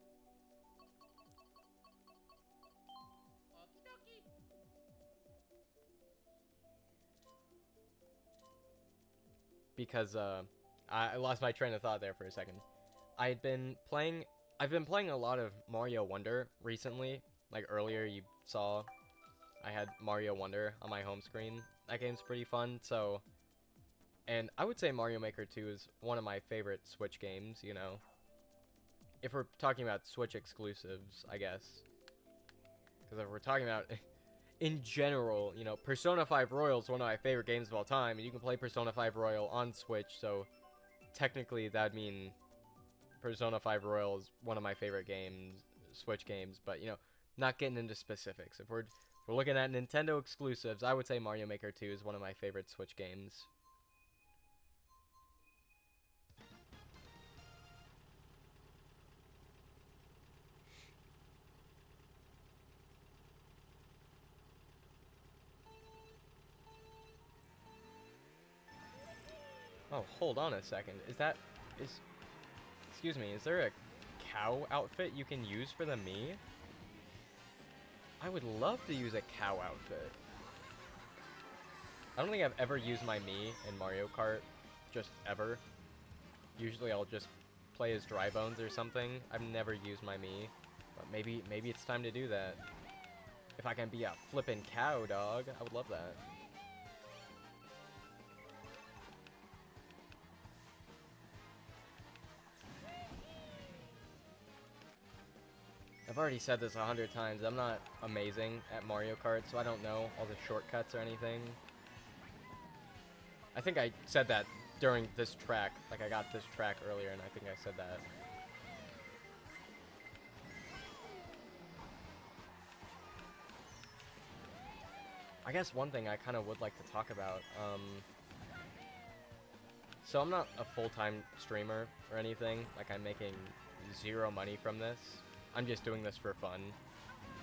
Because I lost my train of thought there for a second. I've been playing a lot of Mario Wonder recently. Like earlier you saw I had Mario Wonder on my home screen. That game's pretty fun, so, and I would say Mario Maker 2 is one of my favorite Switch games, you know. If we're talking about Switch exclusives, I guess. Because if we're talking about in general, you know, Persona 5 Royal is one of my favorite games of all time, and you can play Persona 5 Royal on Switch, so technically that'd mean Persona 5 Royal is one of my favorite games, Switch games, but, you know, not getting into specifics. If we're looking at Nintendo exclusives, I would say Mario Maker 2 is one of my favorite Switch games. Oh, hold on a second. Excuse me, is there a cow outfit you can use for the Mii? I would love to use a cow outfit. I don't think I've ever used my Mii in Mario Kart, just ever. Usually I'll just play as Dry Bones or something. I've never used my Mii, but maybe it's time to do that. If I can be a flippin' cow, dog, I would love that. I've already said this 100 times, I'm not amazing at Mario Kart, so I don't know all the shortcuts or anything. I think I said that during this track, like I got this track earlier and I think I said that. I guess one thing I kind of would like to talk about, so I'm not a full-time streamer or anything, like I'm making zero money from this. I'm just doing this for fun,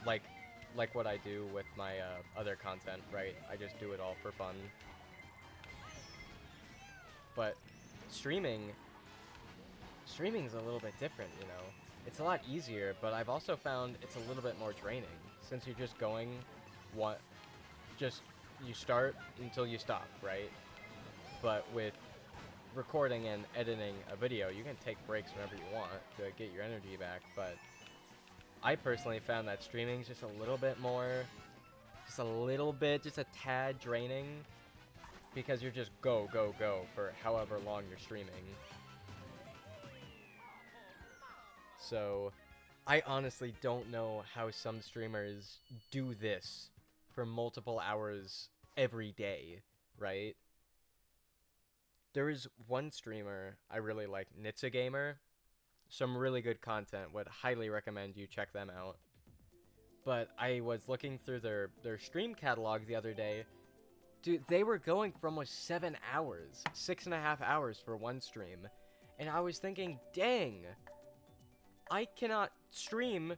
like what I do with my other content, right? I just do it all for fun. But streaming's a little bit different, you know. It's a lot easier, but I've also found it's a little bit more draining since you're just going you start until you stop, right? But with recording and editing a video, you can take breaks whenever you want to get your energy back, but I personally found that streaming's just a little bit more, just a tad draining, because you're just go for however long you're streaming. So, I honestly don't know how some streamers do this for multiple hours every day, right? There is one streamer I really like, Nitsa Gamer. Some really good content, would highly recommend you check them out. But I was looking through their stream catalog the other day. Dude, they were going for almost 7 hours, 6.5 hours for one stream. And I was thinking, dang, I cannot stream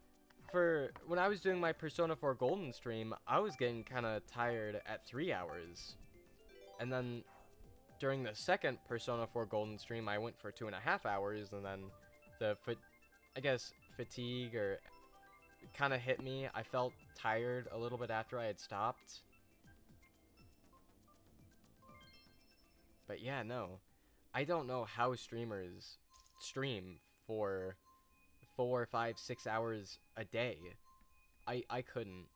for, when I was doing my Persona 4 Golden stream, I was getting kind of tired at 3 hours. And then during the second Persona 4 Golden stream, I went for 2.5 hours, and then I guess fatigue or kind of hit me. I felt tired a little bit after I had stopped. But yeah, no. I don't know how streamers stream for 4, 5, 6 hours a day. I couldn't.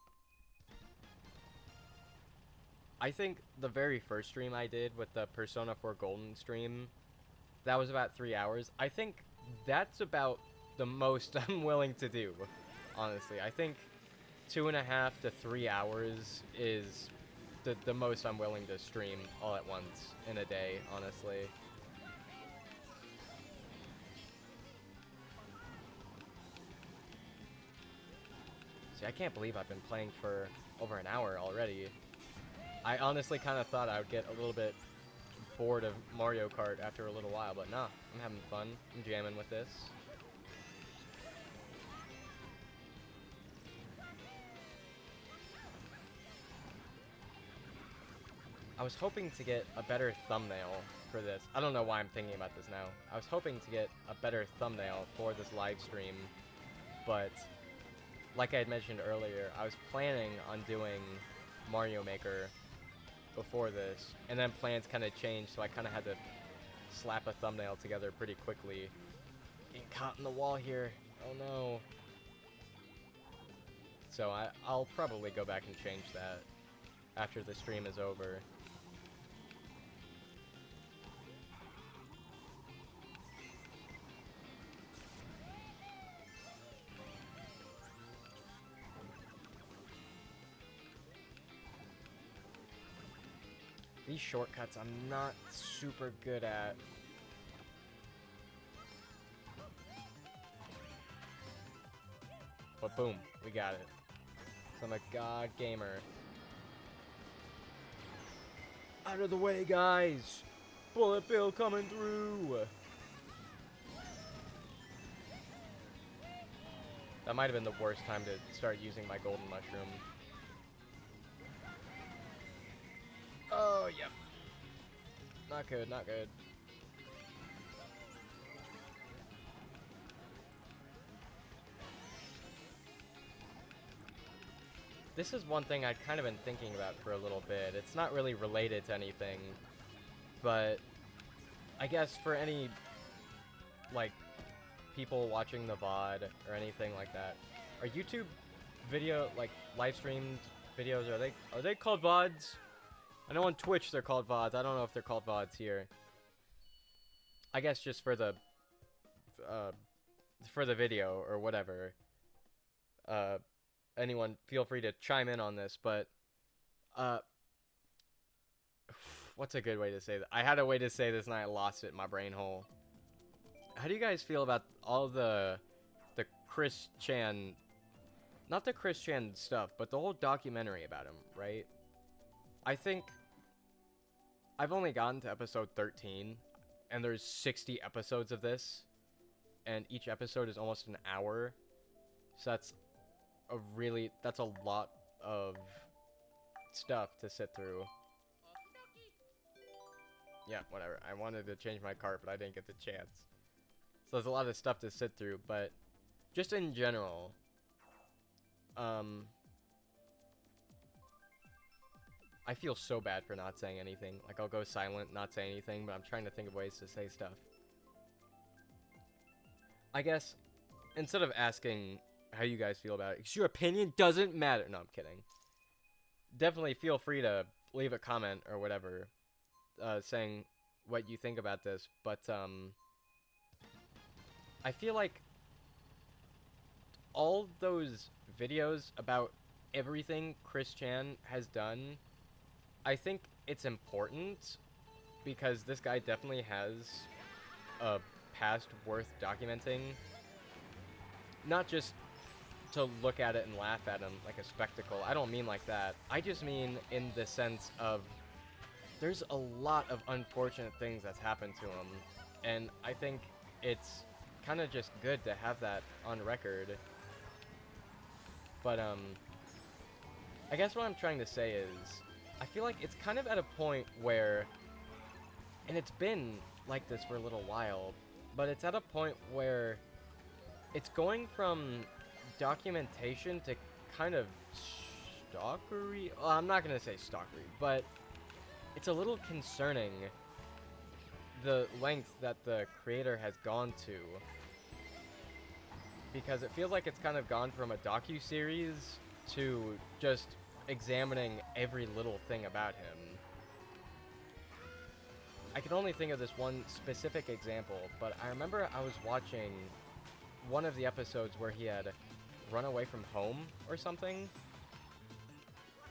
I think the very first stream I did with the Persona 4 Golden stream, that was about 3 hours. I think that's about the most I'm willing to do, honestly. I think 2.5 to 3 hours is the most I'm willing to stream all at once in a day, honestly. See, I can't believe I've been playing for over an hour already. I honestly kind of thought I would get a little bit bored of Mario Kart after a little while, but nah, I'm having fun. I'm jamming with this. I was hoping to get a better thumbnail for this. I don't know why I'm thinking about this now. I was hoping to get a better thumbnail for this live stream, but like I had mentioned earlier, I was planning on doing Mario Maker before this, and then plans kind of changed, so I kind of had to slap a thumbnail together pretty quickly. Getting caught in the wall here. Oh no. So I'll probably go back and change that after the stream is over. These shortcuts I'm not super good at. But boom, we got it. So I'm a god gamer. Out of the way, guys! Bullet bill coming through! That might have been the worst time to start using my golden mushroom. Oh, yep. Not good, not good. This is one thing I'd kind of been thinking about for a little bit. It's not really related to anything, but I guess for any, like, people watching the VOD or anything like that, are YouTube video, like, live streamed videos, are they called VODs? I know on Twitch they're called VODs. I don't know if they're called VODs here. I guess just for the video or whatever. Anyone feel free to chime in on this, but what's a good way to say that? I had a way to say this and I lost it in my brain hole. How do you guys feel about all the Chris Chan, not the Chris Chan stuff, but the whole documentary about him, right? I think I've only gotten to episode 13, and there's 60 episodes of this, and each episode is almost an hour, so that's a lot of stuff to sit through. Yeah, whatever. I wanted to change my cart, but I didn't get the chance. So there's a lot of stuff to sit through, but just in general, I feel so bad for not saying anything. Like, I'll go silent, not say anything, but I'm trying to think of ways to say stuff. I guess, instead of asking how you guys feel about it, 'cause your opinion doesn't matter. No, I'm kidding. Definitely feel free to leave a comment or whatever, saying what you think about this, but, I feel like all those videos about everything Chris Chan has done, I think it's important because this guy definitely has a past worth documenting. Not just to look at it and laugh at him like a spectacle. I don't mean like that. I just mean in the sense of there's a lot of unfortunate things that's happened to him, and I think it's kind of just good to have that on record. But I guess what I'm trying to say is I feel like it's kind of at a point where, and it's been like this for a little while, but it's at a point where it's going from documentation to kind of stalkery. Well, I'm not going to say stalkery, but it's a little concerning the length that the creator has gone to, because it feels like it's kind of gone from a docu-series to just examining every little thing about him. I can only think of this one specific example, but I remember I was watching one of the episodes where he had run away from home or something.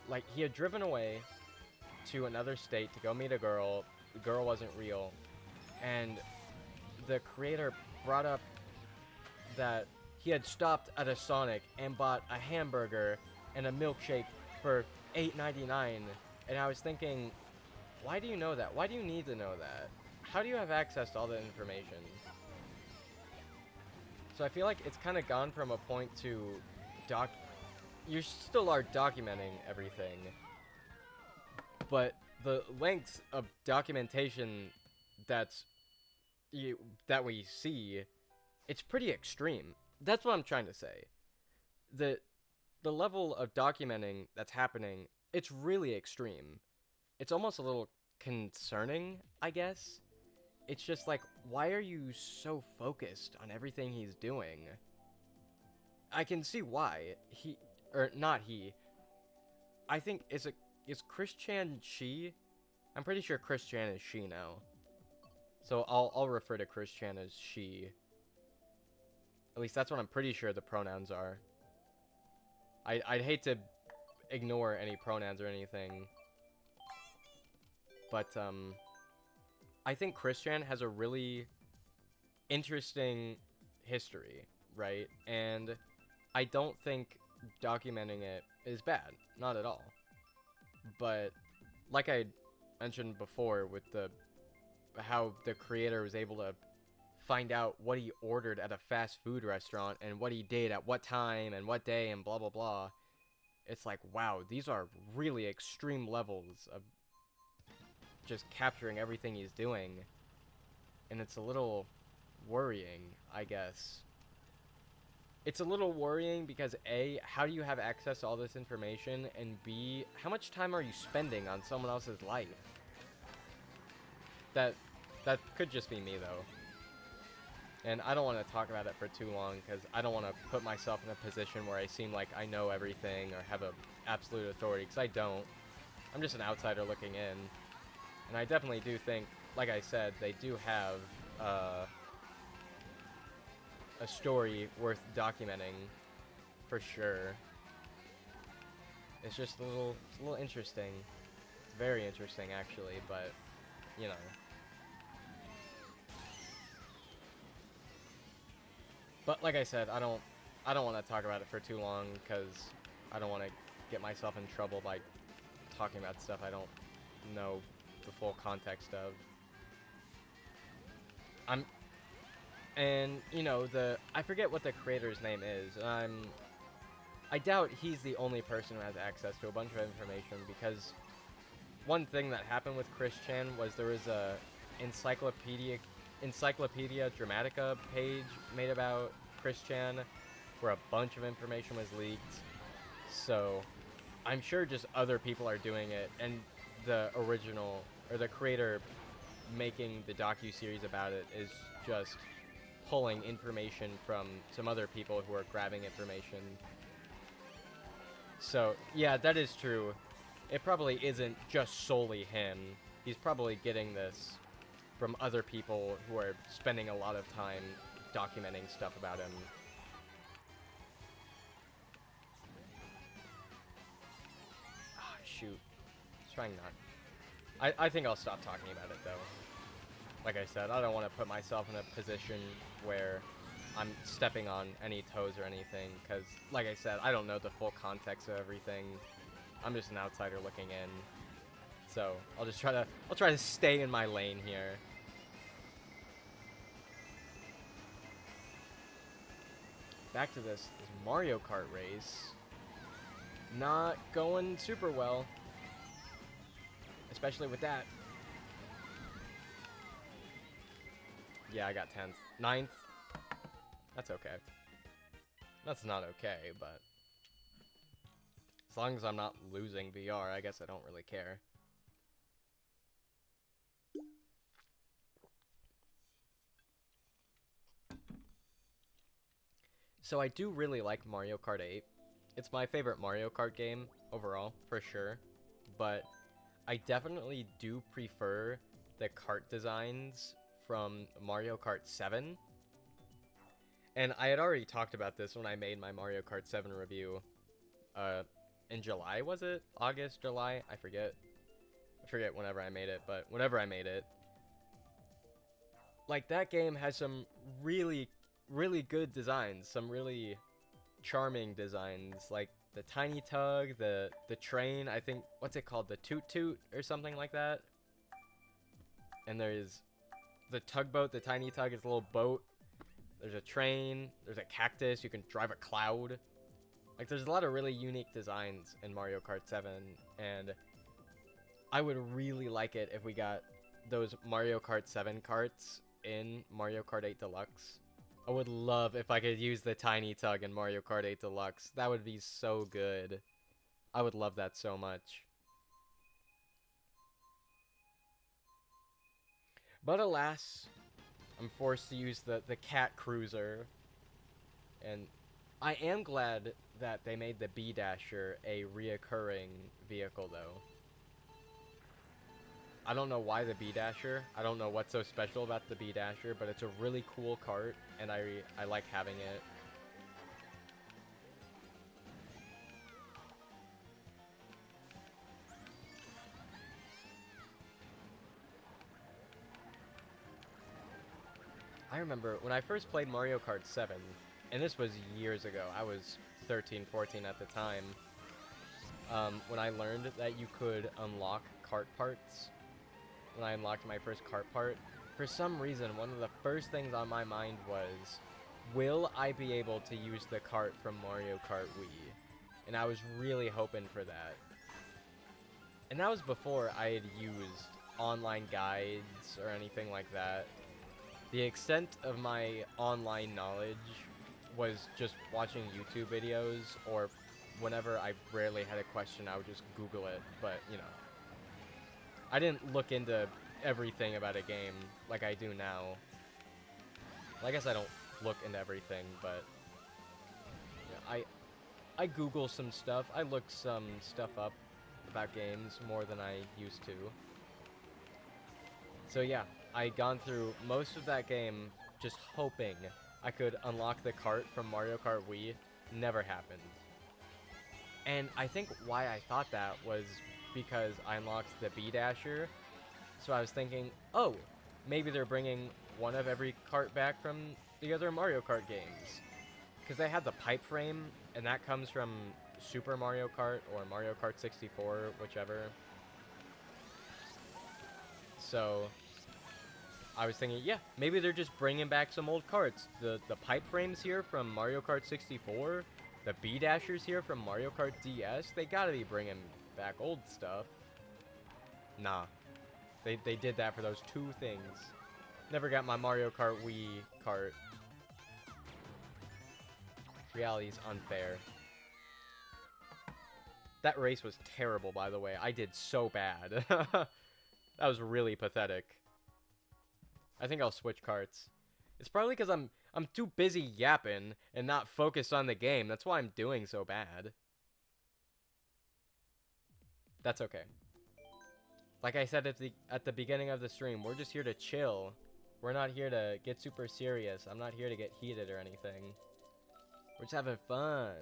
Like, he had driven away to another state to go meet a girl. The girl wasn't real. And the creator brought up that he had stopped at a Sonic and bought a hamburger and a milkshake for $8.99. And I was thinking, why do you know that? Why do you need to know that? How do you have access to all that information? So I feel like it's kind of gone from a point to you still are documenting everything, but the lengths of documentation that we see, it's pretty extreme. That's what I'm trying to say. The level of documenting that's happening, it's really extreme. It's almost a little concerning, I guess. It's just like, why are you so focused on everything he's doing? I can see why. I think, is Chris Chan she? I'm pretty sure Chris Chan is she now. So I'll refer to Chris Chan as she. At least that's what I'm pretty sure the pronouns are. I'd hate to ignore any pronouns or anything. But, I think Chris Chan has a really interesting history, right? And I don't think documenting it is bad. Not at all. But, like I mentioned before with how the creator was able to find out what he ordered at a fast food restaurant and what he did at what time and what day and blah blah blah. It's like, wow, these are really extreme levels of just capturing everything he's doing. And it's a little worrying, I guess. It's a little worrying because A, how do you have access to all this information? And B, how much time are you spending on someone else's life? That could just be me, though. And I don't want to talk about it for too long, because I don't want to put myself in a position where I seem like I know everything or have a absolute authority, because I don't. I'm just an outsider looking in. And I definitely do think, like I said, they do have a story worth documenting, for sure. It's just a little interesting. Very interesting, actually, but, you know. But like I said, I don't want to talk about it for too long, because I don't want to get myself in trouble by talking about stuff I don't know the full context of. And you know, I forget what the creator's name is. I doubt he's the only person who has access to a bunch of information, because one thing that happened with Chris Chan was there was a Encyclopedia Dramatica page made about Chris Chan where a bunch of information was leaked. So I'm sure just other people are doing it, and the original, or the creator making the docu-series about it, is just pulling information from some other people who are grabbing information. So yeah, that is true. It probably isn't just solely him. He's probably getting this from other people who are spending a lot of time documenting stuff about him. Ah, shoot. Trying not. I think I'll stop talking about it, though. Like I said, I don't want to put myself in a position where I'm stepping on any toes or anything, because, like I said, I don't know the full context of everything. I'm just an outsider looking in. So, I'll try to stay in my lane here. Back to this Mario Kart race. Not going super well. Especially with that. Yeah, I got 10th. 9th. That's okay. That's not okay, but as long as I'm not losing VR, I guess I don't really care. So I do really like Mario Kart 8. It's my favorite Mario Kart game overall, for sure. But I definitely do prefer the kart designs from Mario Kart 7. And I had already talked about this when I made my Mario Kart 7 review. In July, was it? August, July? I forget whenever I made it, but whenever I made it. Like, that game has some really, really good designs, some really charming designs, like the tiny tug, the train, I think, what's it called, the toot toot or something like that. And there's the tugboat, the tiny tug is a little boat. There's a train, there's a cactus, you can drive a cloud. Like, there's a lot of really unique designs in Mario Kart 7, and I would really like it if we got those Mario Kart 7 carts in Mario Kart 8 Deluxe. I would love if I could use the tiny tug in Mario Kart 8 Deluxe. That would be so good. I would love that so much. But alas, I'm forced to use the cat cruiser. And I am glad that they made the B-Dasher a reoccurring vehicle, though. I don't know why the B-Dasher. I don't know what's so special about the B-Dasher, but it's a really cool cart, and I like having it. I remember when I first played Mario Kart 7, and this was years ago. I was 13, 14 at the time. When I learned that you could unlock cart parts, when I unlocked my first cart part, for some reason, one of the first things on my mind was, will I be able to use the cart from Mario Kart Wii? And I was really hoping for that. And that was before I had used online guides or anything like that. The extent of my online knowledge was just watching YouTube videos, or whenever I rarely had a question, I would just Google it. But, you know, I didn't look into everything about a game like I do now. Well, I guess I don't look into everything, but yeah, I Google some stuff. I look some stuff up about games more than I used to. So yeah, I gone through most of that game just hoping I could unlock the cart from Mario Kart Wii. Never happened. And I think why I thought that was because I unlocked the B-Dasher. So I was thinking, oh, maybe they're bringing one of every cart back from the other Mario Kart games. Because they had the pipe frame, and that comes from Super Mario Kart or Mario Kart 64, whichever. So I was thinking, yeah, maybe they're just bringing back some old carts. The pipe frames here from Mario Kart 64, the B-Dashers here from Mario Kart DS, they gotta be bringing back old stuff. Nah. They did that for those two things. Never got my Mario Kart Wii cart. Reality's unfair. That race was terrible, by the way. I did so bad. That was really pathetic. I think I'll switch carts. It's probably because I'm too busy yapping and not focused on the game. That's why I'm doing so bad. That's okay. Like I said at the beginning of the stream, we're just here to chill. We're not here to get super serious. I'm not here to get heated or anything. We're just having fun.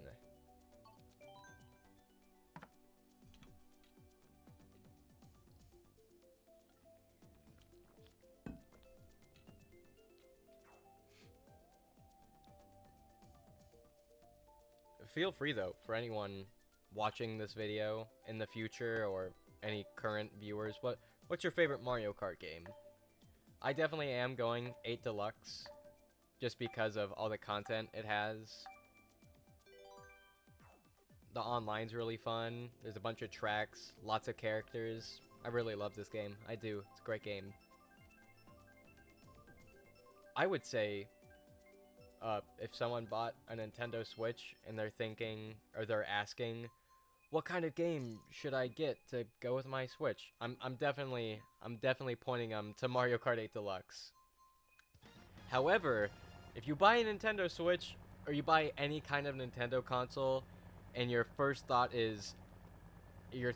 Feel free, though, for anyone watching this video in the future or any current viewers, what's your favorite Mario Kart game? I definitely am going 8 Deluxe, just because of all the content it has. The online's really fun. There's a bunch of tracks, lots of characters. I really love this game. I do. It's a great game. I would say, if someone bought a Nintendo Switch and they're thinking, or they're asking, what kind of game should I get to go with my Switch? I'm definitely pointing them to Mario Kart 8 Deluxe. However, if you buy a Nintendo Switch or you buy any kind of Nintendo console, and your first thought is, your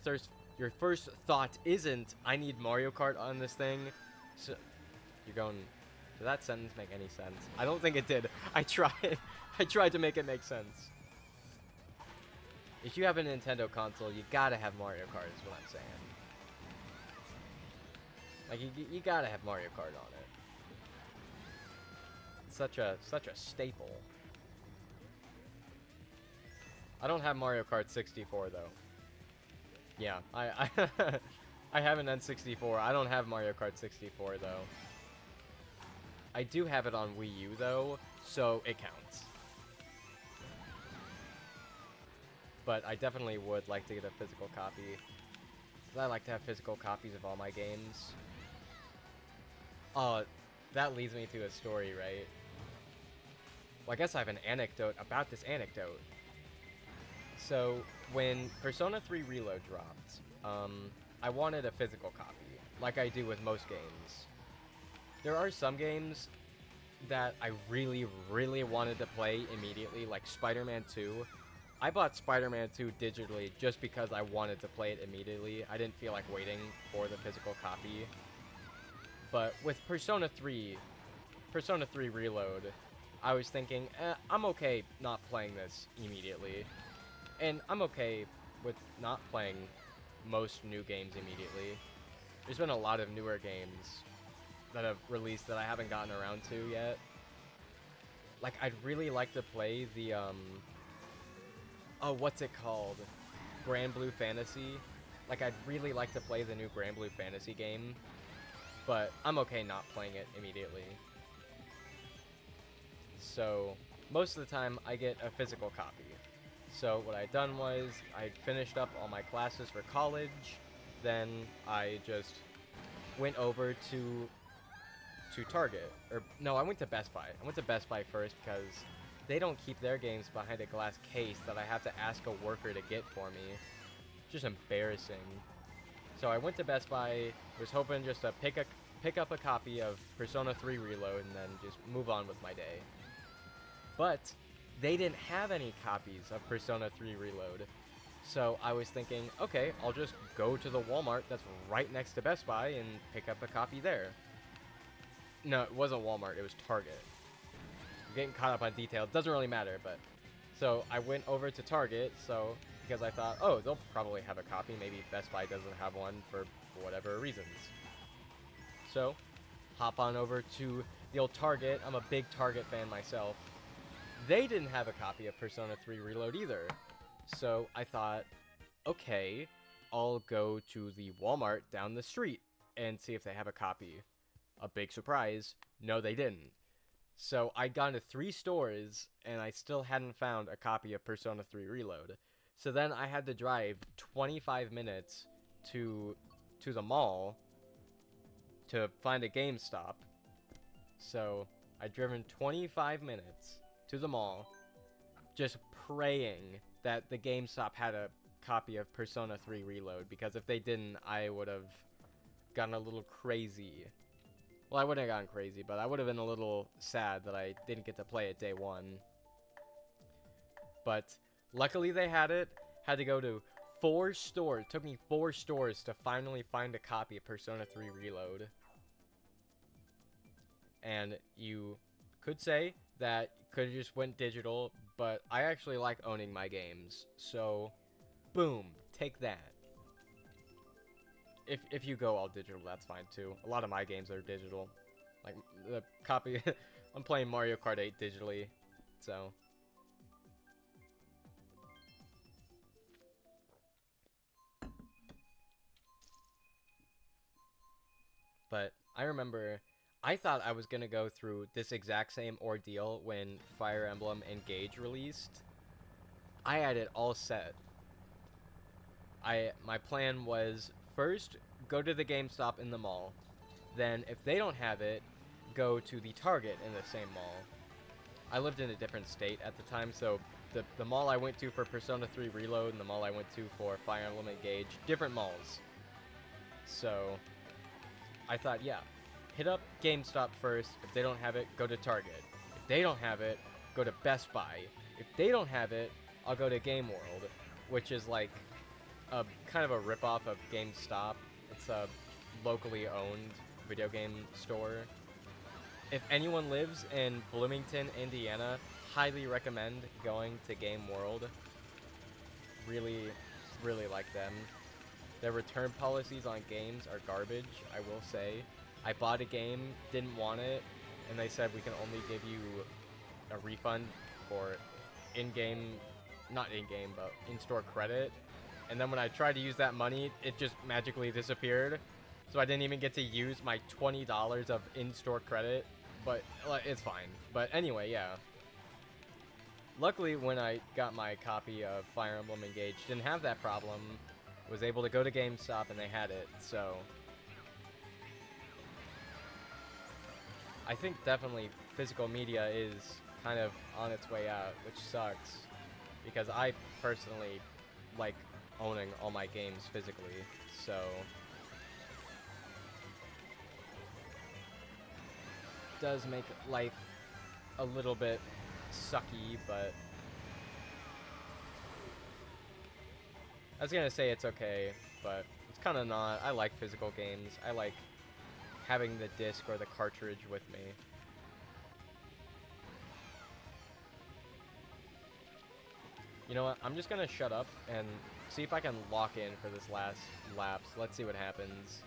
first thought isn't, I need Mario Kart on this thing, so you're going, did that sentence make any sense? I don't think it did. I tried to make it make sense. If you have a Nintendo console, you gotta have Mario Kart, is what I'm saying. Like, you gotta have Mario Kart on it. such a staple. I don't have Mario Kart 64 though. Yeah, I I have an N64. I don't have Mario Kart 64 though. I do have it on Wii U though, so it counts. But I definitely would like to get a physical copy. I like to have physical copies of all my games. Oh, that leads me to a story, right? Well, I guess I have an anecdote about this anecdote. So, when Persona 3 Reload dropped, I wanted a physical copy, like I do with most games. There are some games that I really, really wanted to play immediately, like Spider-Man 2. I bought Spider-Man 2 digitally just because I wanted to play it immediately. I didn't feel like waiting for the physical copy. But with Persona 3 Reload, I was thinking, I'm okay not playing this immediately. And I'm okay with not playing most new games immediately. There's been a lot of newer games that have released that I haven't gotten around to yet. Like, I'd really like to play the, oh, what's it called? Grand Blue Fantasy. Like, I'd really like to play the new Grand Blue Fantasy game, but I'm okay not playing it immediately. So, most of the time, I get a physical copy. So, what I'd done was, I'd finished up all my classes for college, then I just went over to Target. Or, no, I went to Best Buy. I went to Best Buy first because they don't keep their games behind a glass case that I have to ask a worker to get for me. Just embarrassing. So I went to Best Buy, was hoping just to pick up a copy of Persona 3 Reload and then just move on with my day. But they didn't have any copies of Persona 3 Reload. So I was thinking, okay, I'll just go to the Walmart that's right next to Best Buy and pick up a copy there. No, it wasn't Walmart, it was Target. I'm getting caught up on detail, it doesn't really matter, but... So I went over to Target, because I thought, oh, they'll probably have a copy, maybe Best Buy doesn't have one for whatever reasons. So, hop on over to the old Target, I'm a big Target fan myself. They didn't have a copy of Persona 3 Reload either. So I thought, okay, I'll go to the Walmart down the street and see if they have a copy. A big surprise, no they didn't. So I'd gone to 3 stores and I still hadn't found a copy of Persona 3 Reload. So then I had to drive 25 minutes to the mall to find a GameStop. So I'd driven 25 minutes to the mall, just praying that the GameStop had a copy of Persona 3 Reload, because if they didn't, I would have gotten a little crazy. Well, I wouldn't have gotten crazy, but I would have been a little sad that I didn't get to play it day one. But luckily they had it. Had to go to 4 stores. It took me 4 stores to finally find a copy of Persona 3 Reload. And you could say that could have just went digital, but I actually like owning my games. So, boom, take that. If you go all digital, that's fine too. A lot of my games are digital. Like, the copy... I'm playing Mario Kart 8 digitally, so... But I remember, I thought I was gonna go through this exact same ordeal when Fire Emblem Engage released. I had it all set. My plan was, first, go to the GameStop in the mall. Then, if they don't have it, go to the Target in the same mall. I lived in a different state at the time, so the mall I went to for Persona 3 Reload and the mall I went to for Fire Emblem Engage, different malls. So, I thought, yeah, hit up GameStop first. If they don't have it, go to Target. If they don't have it, go to Best Buy. If they don't have it, I'll go to Game World, which is like a kind of a ripoff of GameStop. It's a locally owned video game store. If anyone lives in Bloomington, Indiana, highly recommend going to Game World. Really, really like them. Their return policies on games are garbage, I will say. I bought a game, didn't want it, and they said we can only give you a refund for in-game, not in-game, but in-store credit. And then when I tried to use that money, it just magically disappeared. So I didn't even get to use my $20 of in-store credit, but it's fine. But anyway, yeah. Luckily, when I got my copy of Fire Emblem Engage, didn't have that problem. Was able to go to GameStop and they had it, so... I think definitely physical media is kind of on its way out, which sucks. Because I personally like owning all my games physically, so... Does make life a little bit sucky, but... I was gonna say it's okay, but it's kind of not. I like physical games. I like having the disc or the cartridge with me. You know what? I'm just gonna shut up and see if I can lock in for this last lapse. Let's see what happens.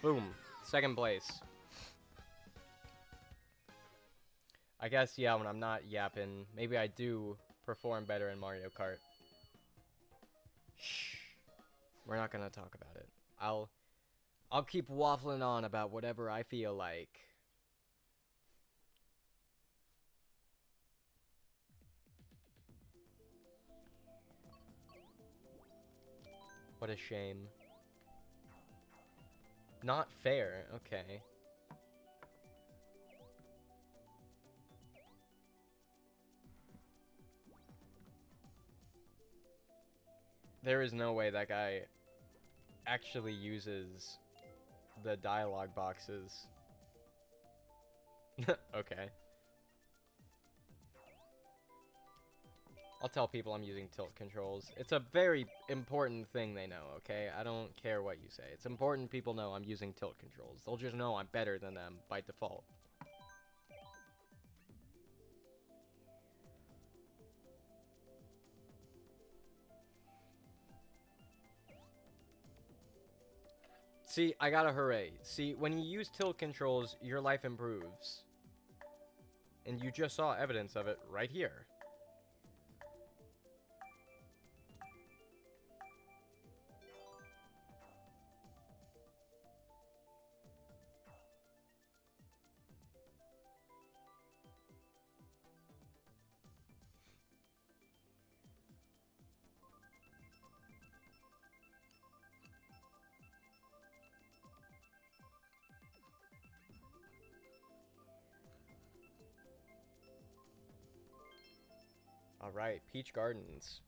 Boom. Second place. I guess, yeah, when I'm not yapping, maybe I do perform better in Mario Kart. Shh. We're not gonna talk about it. I'll keep waffling on about whatever I feel like. What a shame. Not fair, okay. There is no way that guy actually uses the dialogue boxes. Okay. I'll tell people I'm using tilt controls. It's a very important thing they know, okay? I don't care what you say. It's important people know I'm using tilt controls. They'll just know I'm better than them by default. See, I got a hooray. See, when you use tilt controls, your life improves. And you just saw evidence of it right here. Alright, Peach Gardens.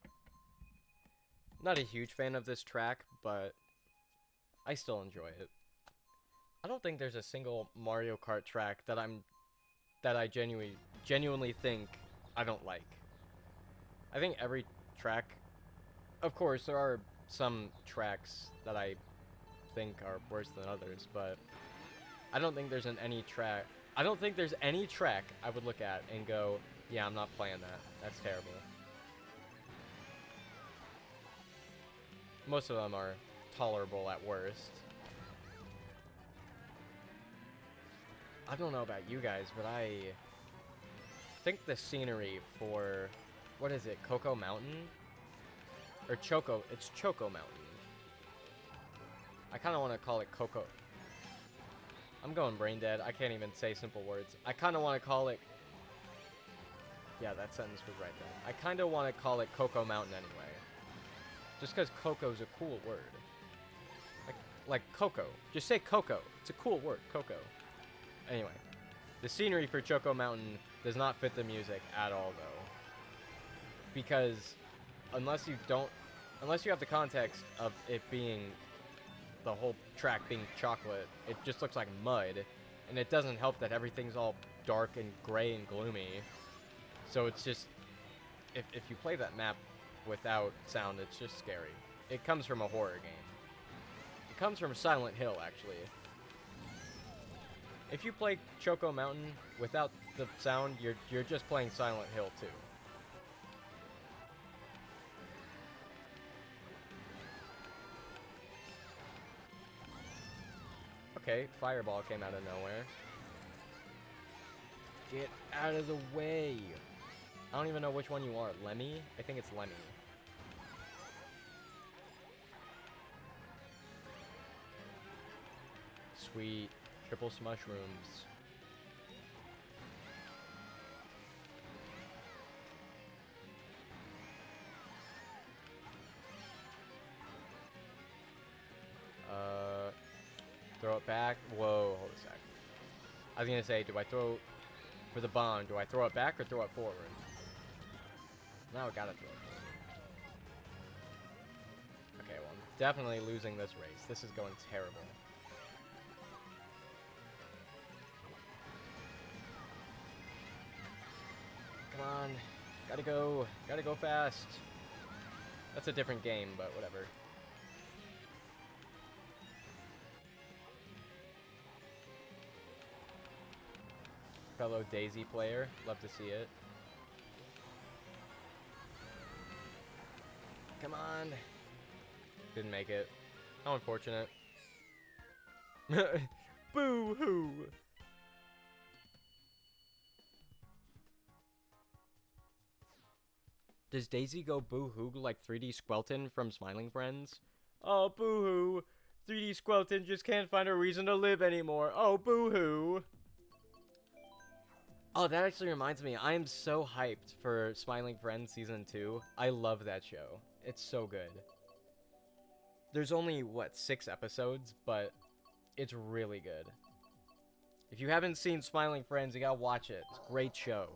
Not a huge fan of this track, but I still enjoy it. I don't think there's a single Mario Kart track that I genuinely think I don't like. I think every track, of course, there are some tracks that I think are worse than others, but I don't think there's any track I would look at and go, yeah, I'm not playing that. That's terrible. Most of them are tolerable at worst. I don't know about you guys, but I think the scenery for, what is it, Coco Mountain? Or Choco, it's Choco Mountain. I kind of want to call it Coco. I'm going brain dead. I can't even say simple words. I kind of want to call it... Yeah, that sentence was right there. I kind of want to call it Coco Mountain anyway. Just because Coco's a cool word. Like Coco. Just say Coco. It's a cool word, Coco. Anyway. The scenery for Choco Mountain does not fit the music at all, though. Because unless you have the context of it being the whole track being chocolate, it just looks like mud. And it doesn't help that everything's all dark and gray and gloomy. So it's just, if you play that map without sound, it's just scary. It comes from a horror game. It comes from Silent Hill, actually. If you play Choco Mountain without the sound, you're just playing Silent Hill 2. Okay, fireball came out of nowhere. Get out of the way. I don't even know which one you are. Lemmy? I think it's Lemmy. Sweet. Triple mushrooms. Throw it back. Whoa, hold a sec. I was gonna say, do I throw for the bomb? Do I throw it back or throw it forward? Now I gotta throw it forward. Okay, well, I'm definitely losing this race. This is going terrible. Come on. Gotta go fast. That's a different game, but whatever. Fellow Daisy player. Love to see it. Come on. Didn't make it. How unfortunate. Boo-hoo. Does Daisy go boo-hoo like 3D Squelton from Smiling Friends? Oh, boo-hoo. 3D Squelton just can't find a reason to live anymore. Oh, boo-hoo. Oh, that actually reminds me. I am so hyped for Smiling Friends Season 2. I love that show. It's so good. There's only, what, 6 episodes, but it's really good. If you haven't seen Smiling Friends, you gotta watch it. It's a great show.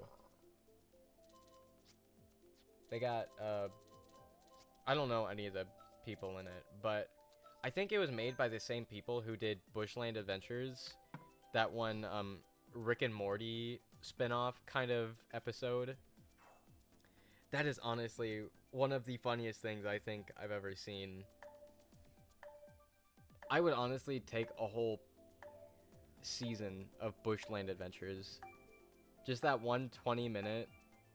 They got, I don't know any of the people in it, but I think it was made by the same people who did Bushland Adventures. That one, Rick and Morty spin-off kind of episode. That is honestly one of the funniest things I think I've ever seen. I would honestly take a whole season of Bushland Adventures. Just that one 20-minute...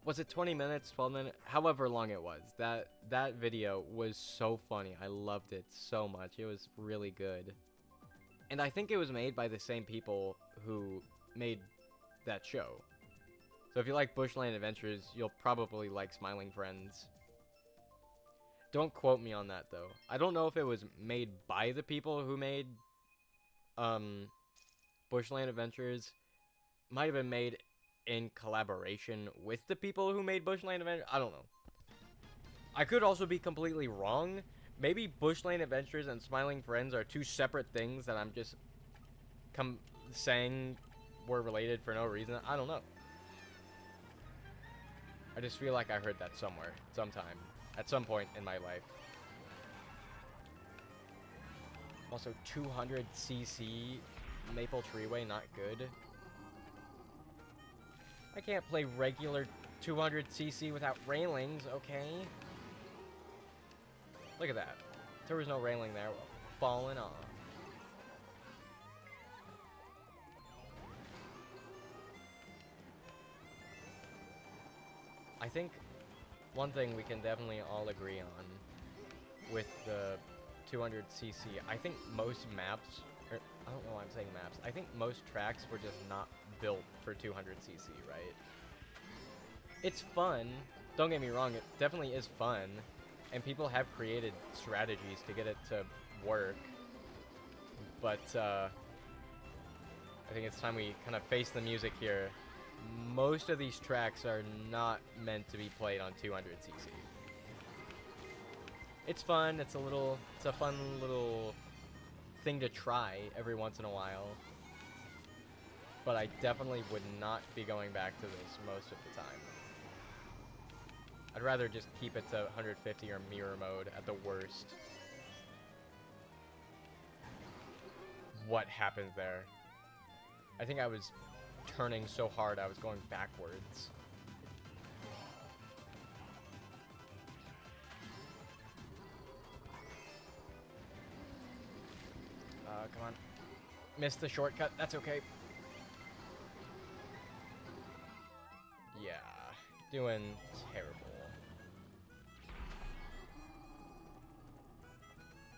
Was it 20 minutes, 12 minutes? However long it was. That video was so funny. I loved it so much. It was really good. And I think it was made by the same people who made that show. So if you like Bushland Adventures, you'll probably like Smiling Friends. Don't quote me on that, though. I don't know if it was made by the people who made Bushland Adventures. Might have been made in collaboration with the people who made Bushland Adventures. I don't know. I could also be completely wrong. Maybe Bushland Adventures and Smiling Friends are two separate things that I'm just saying were related for no reason. I don't know. I just feel like I heard that somewhere, sometime, at some point in my life. Also, 200cc Maple Treeway, not good. I can't play regular 200cc without railings, okay? Look at that. There was no railing there. Falling off. I think one thing we can definitely all agree on with the 200cc, I think most maps, or I don't know why I'm saying maps, I think most tracks were just not built for 200cc, right? It's fun, don't get me wrong, it definitely is fun, and people have created strategies to get it to work, but I think it's time we kind of face the music here. Most of these tracks are not meant to be played on 200cc. It's fun, it's a fun little thing to try every once in a while. But I definitely would not be going back to this most of the time. I'd rather just keep it to 150 or mirror mode at the worst. What happened there? I think I was turning so hard I was going backwards. Come on. Missed the shortcut. That's okay. Yeah. Doing terrible.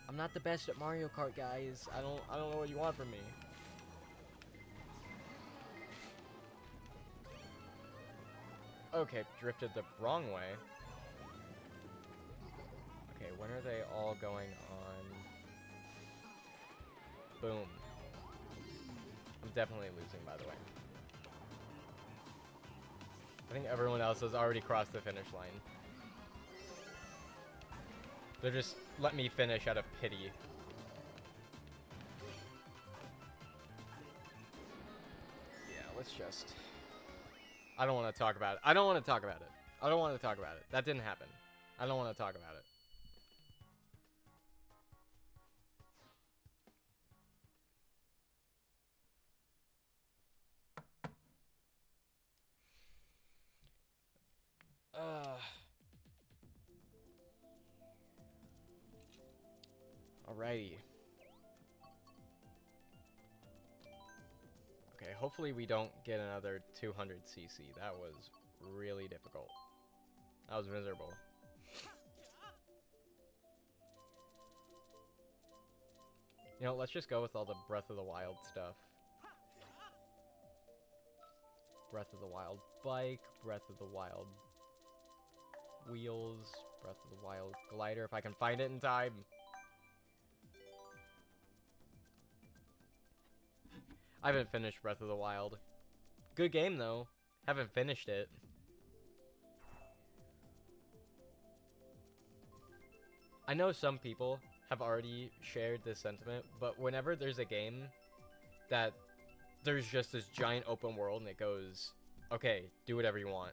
I'm not the best at Mario Kart, guys. I don't know what you want from me. Okay, drifted the wrong way. Okay, when are they all going on? Boom. I'm definitely losing, by the way. I think everyone else has already crossed the finish line. They're just let me finish out of pity. Yeah, let's just... I don't want to talk about it. I don't want to talk about it. I don't want to talk about it. That didn't happen. I don't want to talk about it. Alrighty. Okay, hopefully we don't get another 200cc. That was really difficult. That was miserable. You know, let's just go with all the Breath of the Wild stuff. Breath of the Wild bike, Breath of the Wild wheels, Breath of the Wild glider, if I can find it in time. I haven't finished Breath of the Wild. Good game, though. Haven't finished it. I know some people have already shared this sentiment, but whenever there's a game that there's just this giant open world and it goes, okay, do whatever you want.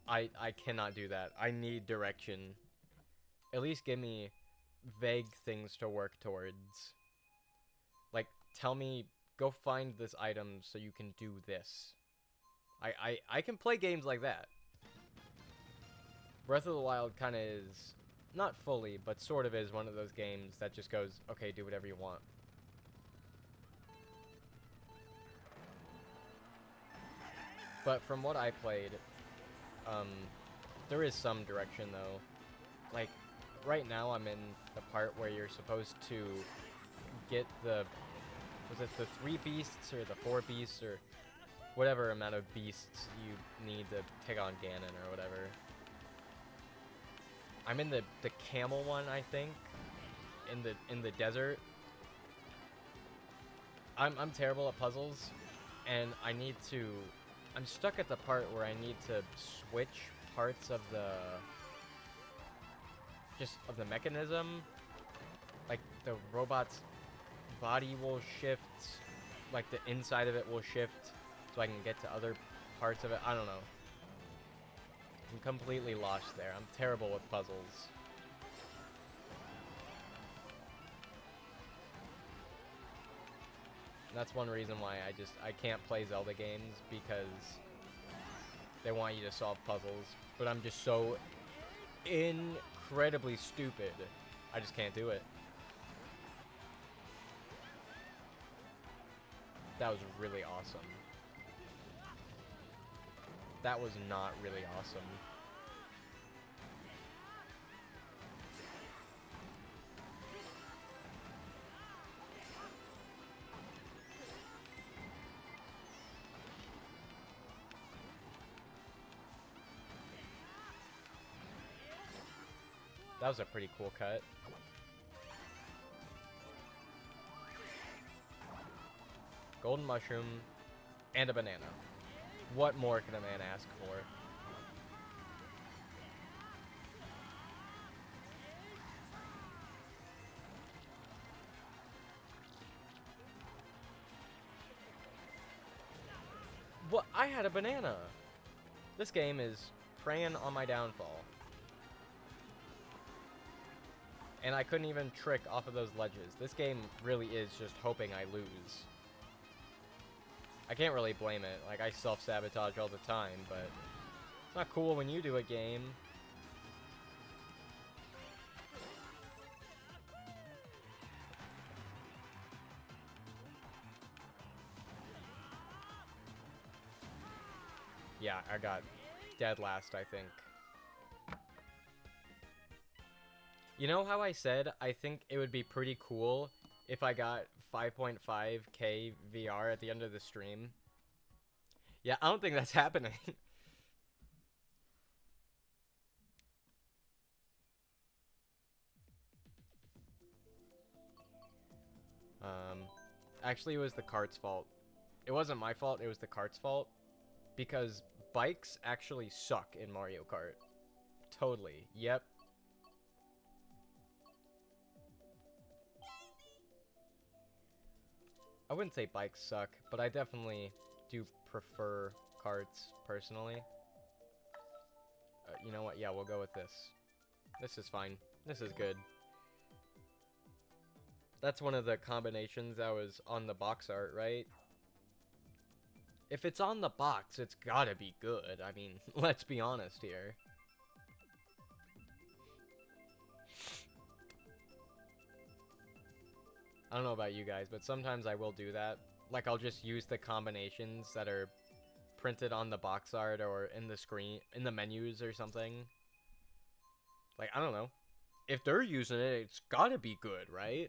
I cannot do that. I need direction. At least give me vague things to work towards. Like, tell me, go find this item so you can do this. I can play games like that. Breath of the Wild kind of is, not fully, but sort of is one of those games that just goes, okay, do whatever you want. But from what I played, there is some direction though. Like, right now I'm in the part where you're supposed to get the, was it the 3 beasts or the 4 beasts or whatever amount of beasts you need to take on Ganon or whatever. I'm in the camel one, I think, in the desert. I'm terrible at puzzles, and I'm stuck at the part where I need to switch parts of the mechanism. Like, the robot's body will shift, like the inside of it will shift, so I can get to other parts of it. I don't know. I'm completely lost there. I'm terrible with puzzles. And that's one reason why I can't play Zelda games, because they want you to solve puzzles, but I'm just so incredibly stupid. I just can't do it. That was really awesome. That was not really awesome. That was a pretty cool cut. Golden mushroom and a banana. What more can a man ask for? What? I had a banana! This game is preying on my downfall. And I couldn't even trick off of those ledges. This game really is just hoping I lose. I can't really blame it. Like, I self-sabotage all the time, but it's not cool when you do a game. Yeah, I got dead last, I think. You know how I said I think it would be pretty cool if I got 5.5k VR at the end of the stream? Yeah, I don't think that's happening. um, Actually, it was the cart's fault. It wasn't my fault, it was the cart's fault. Because bikes actually suck in Mario Kart. Totally. Yep. I wouldn't say bikes suck, but I definitely do prefer carts, personally. You know what? Yeah, we'll go with this. This is fine. This is good. That's one of the combinations that was on the box art, right? If it's on the box, it's gotta be good. I mean, let's be honest here. I don't know about you guys, but sometimes I will do that. Like, I'll just use the combinations that are printed on the box art or in the screen, in the menus or something. Like, I don't know. If they're using it, it's gotta be good, right?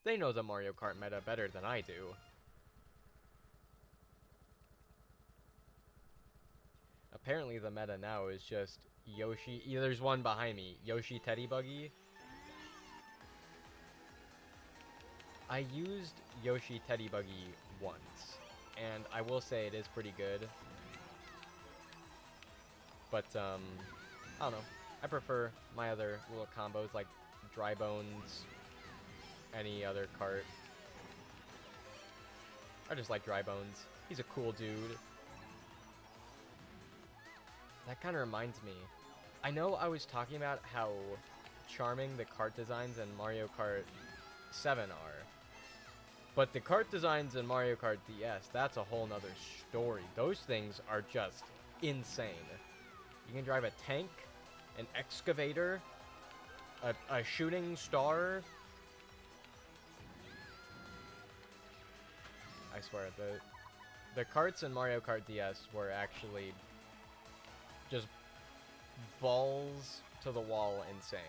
They know the Mario Kart meta better than I do. Apparently the meta now is just Yoshi. There's one behind me. Yoshi Teddy Buggy. I used Yoshi Teddy Buggy once, and I will say it is pretty good. But, I don't know. I prefer my other little combos like Dry Bones, any other cart. I just like Dry Bones. He's a cool dude. That kind of reminds me. I know I was talking about how charming the cart designs in Mario Kart 7 are. But the cart designs in Mario Kart DS, that's a whole nother story. Those things are just insane. You can drive a tank, an excavator, a shooting star. I swear, the carts in Mario Kart DS were actually just balls to the wall insane.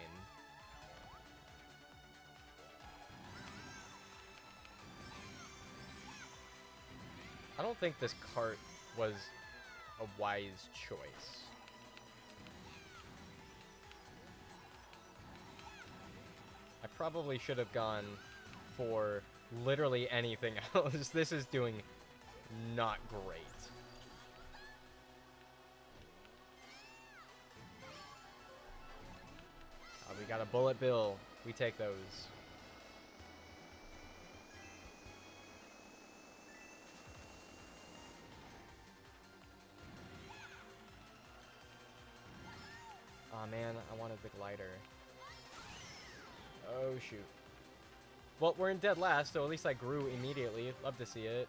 I don't think this cart was a wise choice. I probably should have gone for literally anything else. This is doing not great. We got a bullet bill. We take those. Aw, man, I wanted the glider. Oh, shoot. Well, we're in dead last, so at least I grew immediately. Love to see it.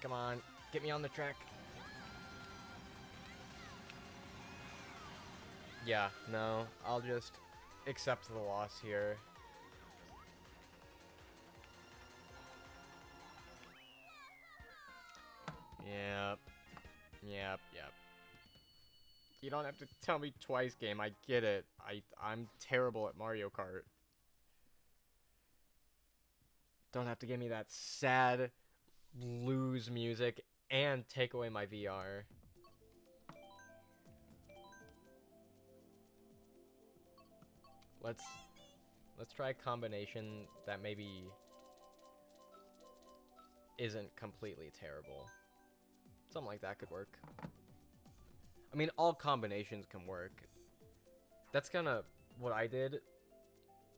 Come on, get me on the track. Yeah, no, I'll just accept the loss here. Yep. Yep, yep. You don't have to tell me twice, game. I get it. I'm terrible at Mario Kart. Don't have to give me that sad lose music and take away my VR. Let's try a combination that maybe isn't completely terrible. Something like that could work. I mean, all combinations can work. That's kind of what I did.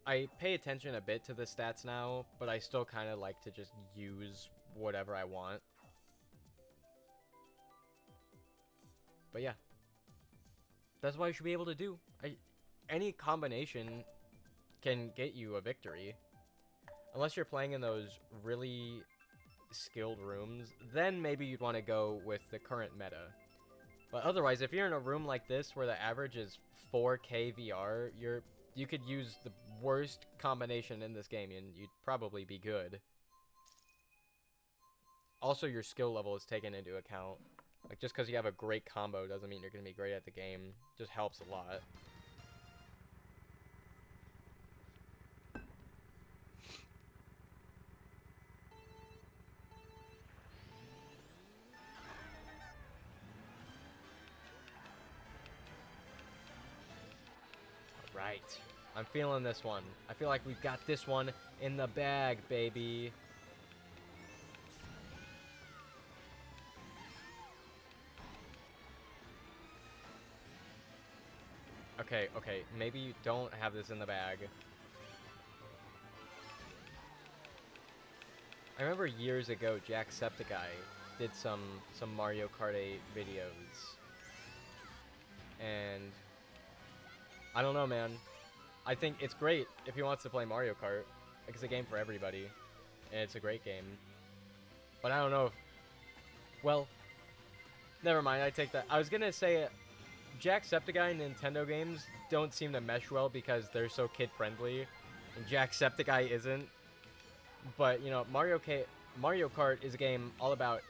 I pay attention a bit to the stats now, but I still kind of like to just use whatever I want. But yeah. That's what I should be able to do. Any combination can get you a victory. Unless you're playing in those really skilled rooms, then maybe you'd want to go with the current meta. But otherwise, if you're in a room like this where the average is 4K VR, you could use the worst combination in this game and you'd probably be good. Also, your skill level is taken into account. Like, just because you have a great combo doesn't mean you're going to be great at the game. It just helps a lot. Right. I'm feeling this one. I feel like we've got this one in the bag, baby. Okay, maybe you don't have this in the bag. I remember years ago, Jacksepticeye did some Mario Kart 8 videos. And I don't know, man. I think it's great if he wants to play Mario Kart. It's a game for everybody. And it's a great game. But I don't know if... Well, never mind, I take that. I was gonna say, Jacksepticeye Nintendo games don't seem to mesh well because they're so kid-friendly. And Jacksepticeye isn't. But, you know, Mario Kart is a game all about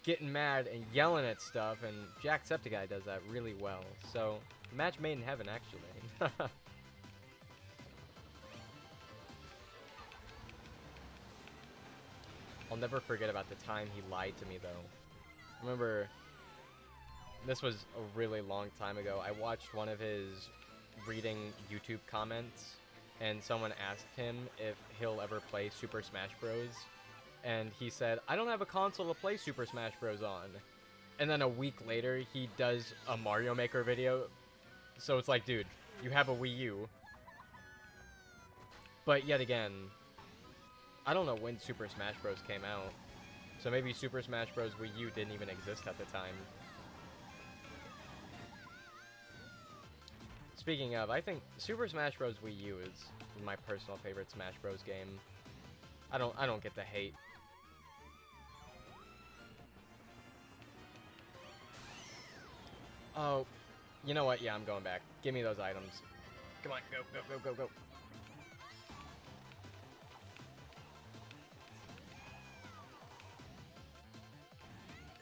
getting mad and yelling at stuff, and Jacksepticeye does that really well. So, match made in heaven, actually. I'll never forget about the time he lied to me, though. Remember, this was a really long time ago. I watched one of his reading YouTube comments, and someone asked him if he'll ever play Super Smash Bros. And he said, I don't have a console to play Super Smash Bros. On. And then a week later, he does a Mario Maker video. So it's like, dude, you have a Wii U. But yet again, I don't know when Super Smash Bros. Came out. So maybe Super Smash Bros. Wii U didn't even exist at the time. Speaking of, I think Super Smash Bros. Wii U is my personal favorite Smash Bros. Game. I don't get the hate. Oh, you know what? Yeah, I'm going back. Give me those items. Come on, go, go, go, go, go.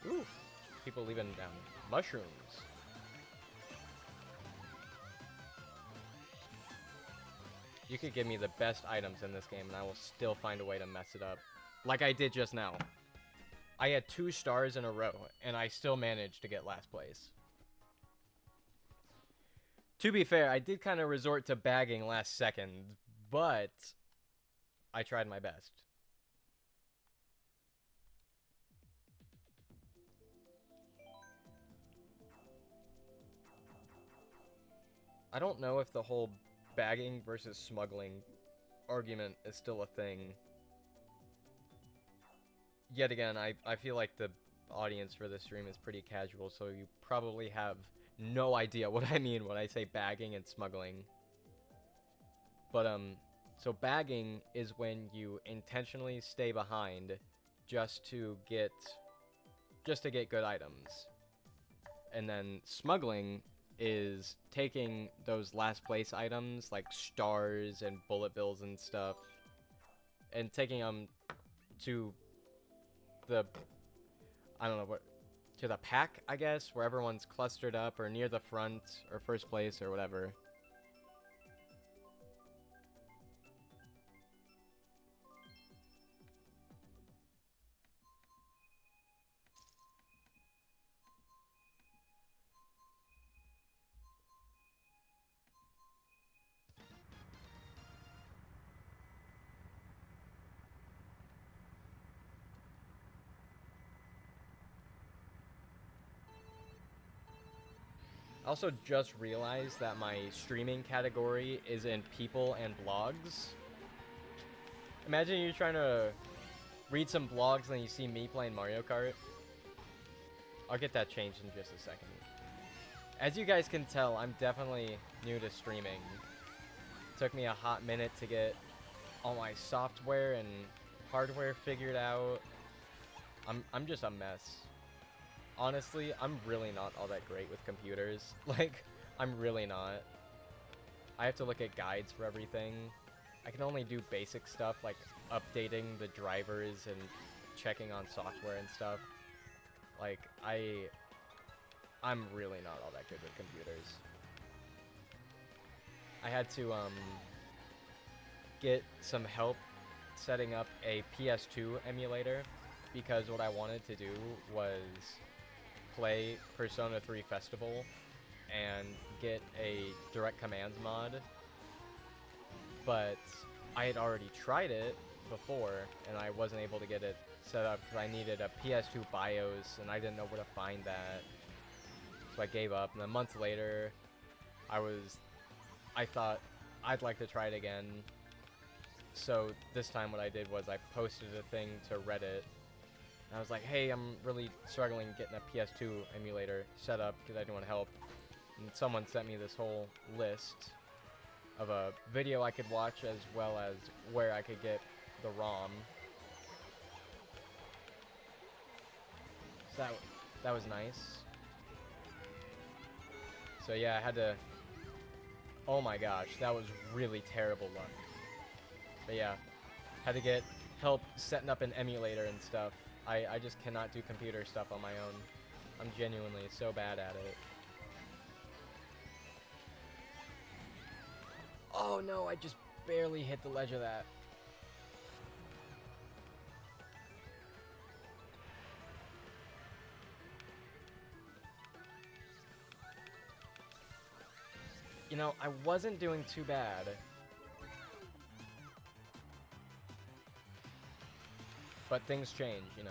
Ooh, people leaving down mushrooms. You could give me the best items in this game, and I will still find a way to mess it up. Like I did just now. I had 2 stars in a row, and I still managed to get last place. To be fair, I did kind of resort to bagging last second, but I tried my best. I don't know if the whole bagging versus smuggling argument is still a thing. Yet again, I feel like the audience for this stream is pretty casual, so you probably have no idea what I mean when I say bagging and smuggling. But, so bagging is when you intentionally stay behind just to get good items. And then smuggling is taking those last place items like stars and bullet bills and stuff and taking them to the, I don't know what, to the pack, I guess, where everyone's clustered up or near the front or first place or whatever. I also just realized that my streaming category is in people and blogs. Imagine you're trying to read some blogs and then you see me playing Mario Kart. I'll get that changed in just a second. As you guys can tell, I'm definitely new to streaming. Took me a hot minute to get all my software and hardware figured out. I'm just a mess. Honestly, I'm really not all that great with computers. Like, I'm really not. I have to look at guides for everything. I can only do basic stuff like updating the drivers and checking on software and stuff. Like, I'm really not all that good with computers. I had to get some help setting up a PS2 emulator because what I wanted to do was play Persona 3 Festival and get a direct commands mod, but I had already tried it before and I wasn't able to get it set up because I needed a PS2 BIOS and I didn't know where to find that, so I gave up. And a month later I thought I'd like to try it again, so this time what I did was I posted a thing to Reddit. I was like, hey, I'm really struggling getting a PS2 emulator set up because I don't want help. And someone sent me this whole list of a video I could watch as well as where I could get the ROM. So that was nice. So yeah, I had to... Oh my gosh, that was really terrible luck. But yeah, had to get help setting up an emulator and stuff. I just cannot do computer stuff on my own. I'm genuinely so bad at it. Oh no, I just barely hit the ledge of that. You know, I wasn't doing too bad. But things change, you know.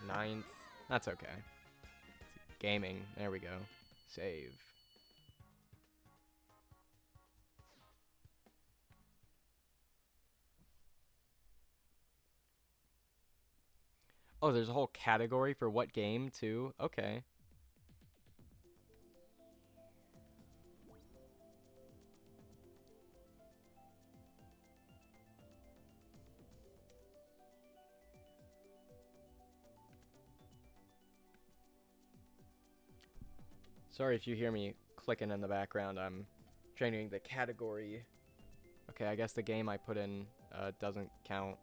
Ninth. That's okay. Gaming. There we go. Save. Oh, there's a whole category for what game, too? Okay. Sorry if you hear me clicking in the background. I'm changing the category. Okay, I guess the game I put in doesn't count.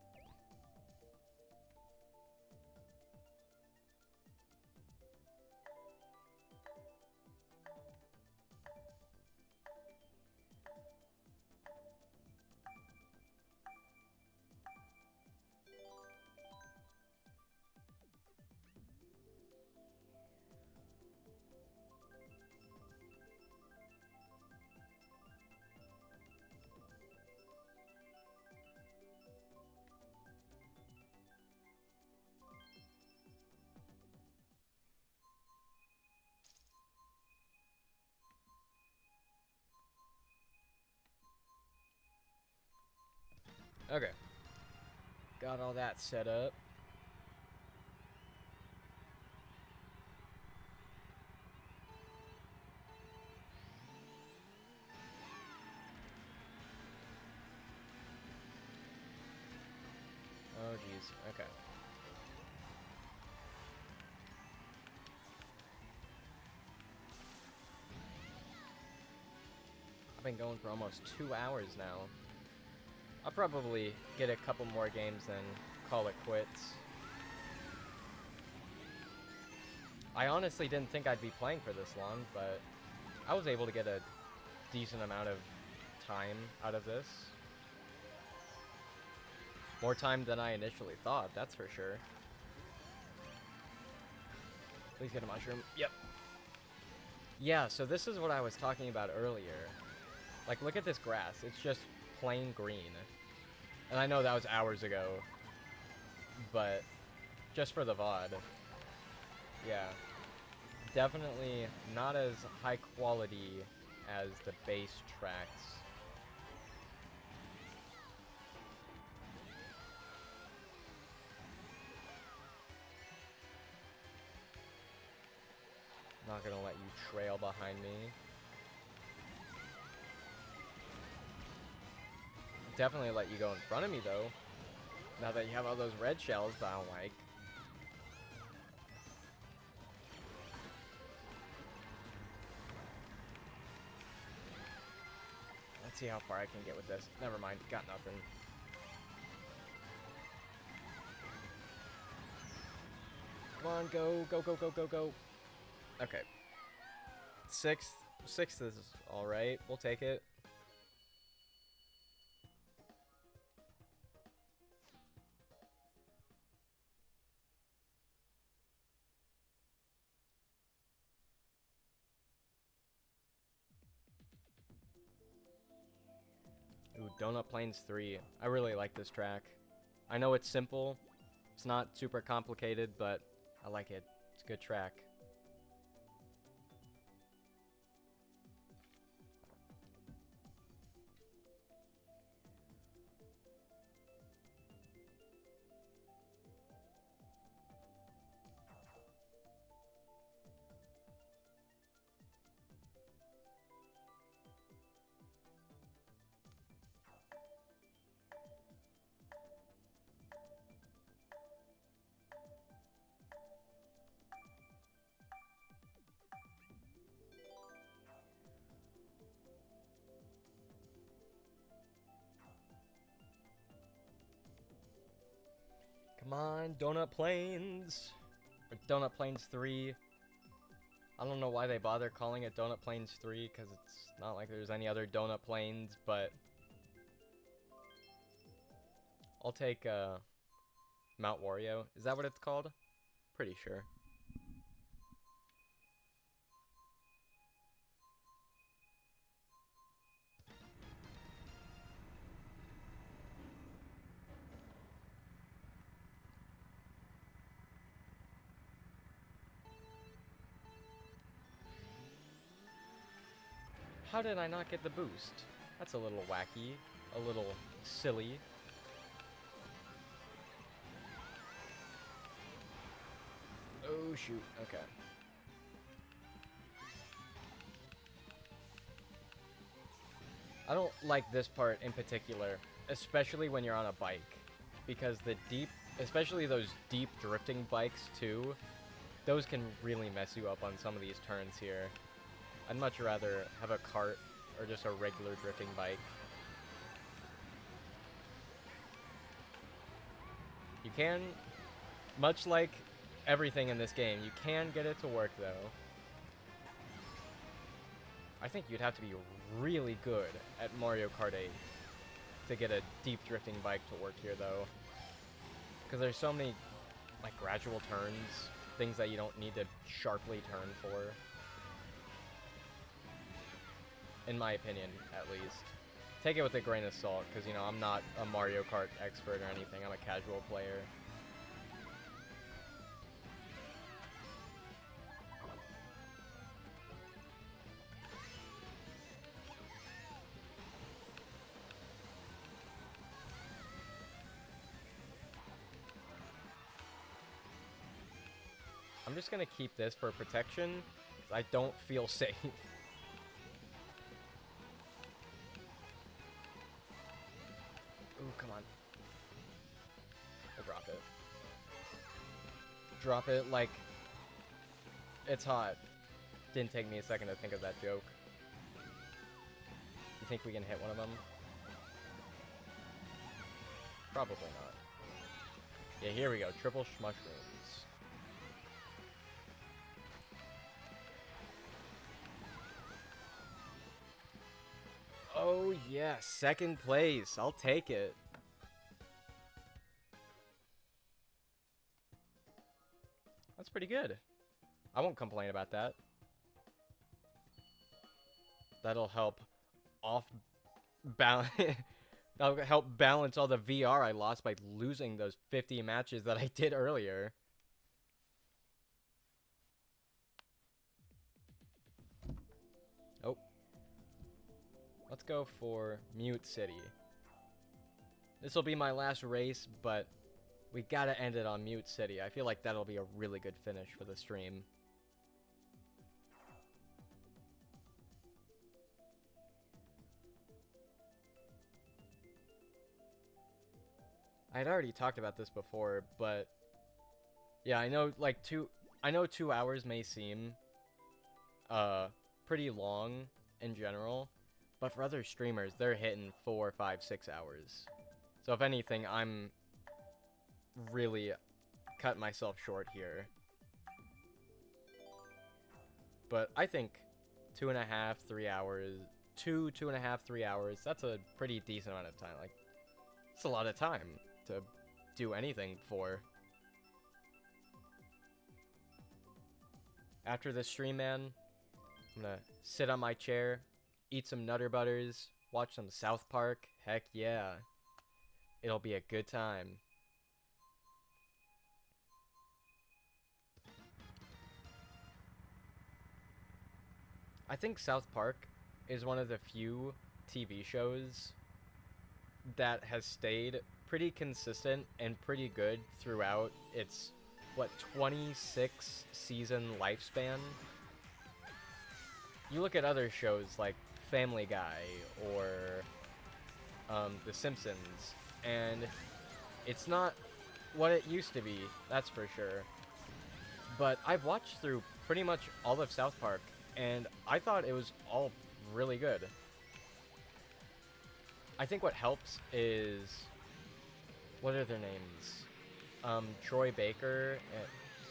Okay. Got all that set up. Oh, geez. Okay. I've been going for almost 2 hours now. I'll probably get a couple more games and call it quits. I honestly didn't think I'd be playing for this long, but I was able to get a decent amount of time out of this. More time than I initially thought, that's for sure. Please get a mushroom. Yep. Yeah, so this is what I was talking about earlier. Like, look at this grass. It's just plain green. And I know that was hours ago, but just for the VOD. Yeah. Definitely not as high quality as the base tracks. Not gonna let you trail behind me. Definitely let you go in front of me, though. Now that you have all those red shells that I don't like. Let's see how far I can get with this. Never mind, got nothing. Come on, go, go, go, go, go, go. Okay. Sixth is alright. We'll take it. Ooh, Donut Plains 3. I really like this track. I know it's simple. It's not super complicated, but I like it. It's a good track. Come on, Donut Plains! Or Donut Plains 3. I don't know why they bother calling it Donut Plains 3, because it's not like there's any other Donut Plains, but... I'll take, Mount Wario. Is that what it's called? Pretty sure. How did I not get the boost? That's a little wacky. A little silly. Oh, shoot. Okay. I don't like this part in particular, especially when you're on a bike. Because the deep, especially those deep drifting bikes too, those can really mess you up on some of these turns here. I'd much rather have a cart or just a regular drifting bike. You can, much like everything in this game, you can get it to work though. I think you'd have to be really good at Mario Kart 8 to get a deep drifting bike to work here though. Because there's so many like gradual turns, things that you don't need to sharply turn for. In my opinion, at least. Take it with a grain of salt, because, you know, I'm not a Mario Kart expert or anything. I'm a casual player. I'm just going to keep this for protection, because I don't feel safe. Ooh, come on. We'll drop it. Drop it like it's hot. Didn't take me a second to think of that joke. You think we can hit one of them? Probably not. Yeah, here we go. Triple mushrooms. Oh, yeah. Second place. I'll take it. That's pretty good. I won't complain about that. That'll help balance. That'll help balance all the VR I lost by losing those 50 matches that I did earlier. Oh. Let's go for Mute City. This will be my last race, but we gotta end it on Mute City. I feel like that'll be a really good finish for the stream. I'd already talked about this before, but yeah, I know like 2 hours may seem pretty long in general, but for other streamers, they're hitting 4, 5, 6 hours. So if anything, I'm really cut myself short here. But I think 2.5, 3 hours, 2.5, 3 hours, that's a pretty decent amount of time. Like, it's a lot of time to do anything for. After this stream, man, I'm gonna sit on my chair, eat some Nutter Butters, watch some South Park. Heck yeah. It'll be a good time. I think South Park is one of the few TV shows that has stayed pretty consistent and pretty good throughout its, what, 26 season lifespan? You look at other shows like Family Guy or The Simpsons, and it's not what it used to be, that's for sure. But I've watched through pretty much all of South Park, and I thought it was all really good. I think what helps is, what are their names? Troy Baker.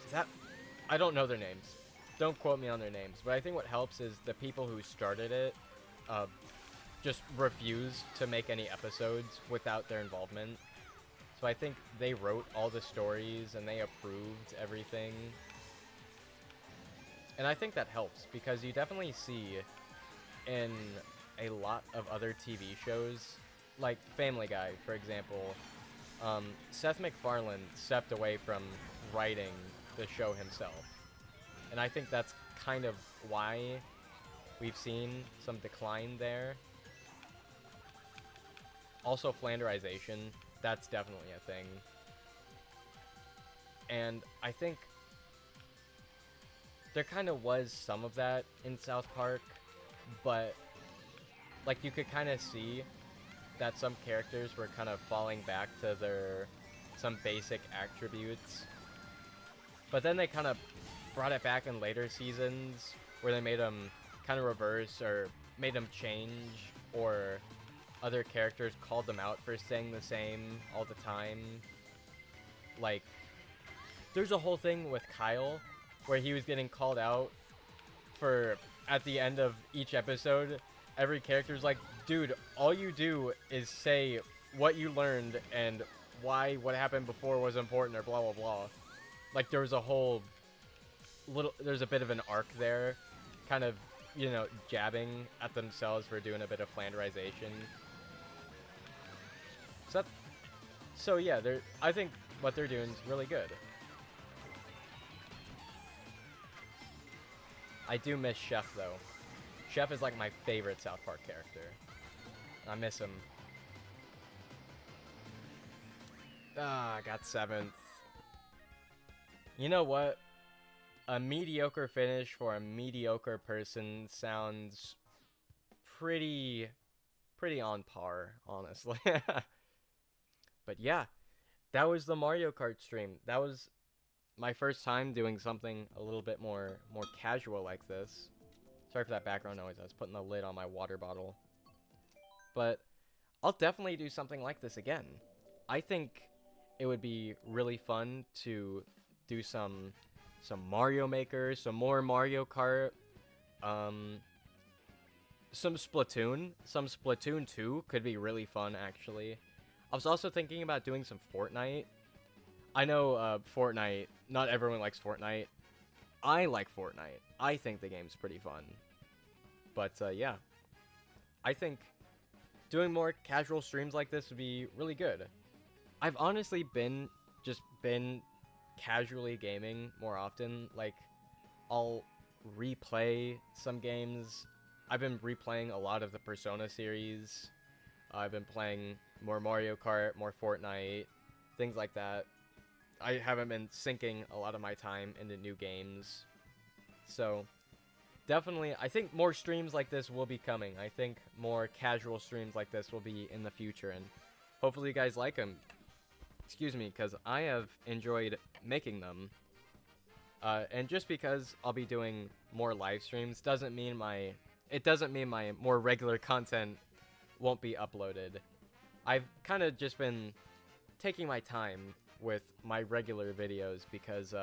Is that? I don't know their names. Don't quote me on their names. But I think what helps is the people who started it just refused to make any episodes without their involvement. So I think they wrote all the stories and they approved everything. And I think that helps because you definitely see in a lot of other TV shows, like Family Guy, for example, Seth MacFarlane stepped away from writing the show himself. And I think that's kind of why we've seen some decline there. Also, flanderization, that's definitely a thing. And I think there kind of was some of that in South Park, but like you could kind of see that some characters were kind of falling back to their some basic attributes. But then they kind of brought it back in later seasons where they made them kind of reverse or made them change, or other characters called them out for staying the same all the time. Like, there's a whole thing with Kyle where he was getting called out for, at the end of each episode, every character's like, dude, all you do is say what you learned and why what happened before was important or blah blah blah. Like, there was a whole there's a bit of an arc there, kind of, you know, jabbing at themselves for doing a bit of flanderization. So yeah, I think what they're doing is really good. I do miss Chef, though. Chef is like my favorite South Park character. I miss him. Ah, I got 7th. You know what? A mediocre finish for a mediocre person sounds pretty on par, honestly. But yeah, that was the Mario Kart stream. That was my first time doing something a little bit more casual like this. Sorry for that background noise. I was putting the lid on my water bottle. But I'll definitely do something like this again. I think it would be really fun to do some Mario Maker, some more Mario Kart, some Splatoon. Some Splatoon 2 could be really fun, actually. I was also thinking about doing some Fortnite. I know Fortnite, not everyone likes Fortnite. I like Fortnite. I think the game's pretty fun. But yeah, I think doing more casual streams like this would be really good. I've honestly been casually gaming more often. Like, I'll replay some games. I've been replaying a lot of the Persona series. I've been playing more Mario Kart, more Fortnite, things like that. I haven't been sinking a lot of my time into new games. So, definitely, I think more streams like this will be coming. I think more casual streams like this will be in the future, and hopefully you guys like them. excuse me, because I have enjoyed making them. And just because I'll be doing more live streams doesn't mean my more regular content won't be uploaded. I've kind of just been taking my time with my regular videos because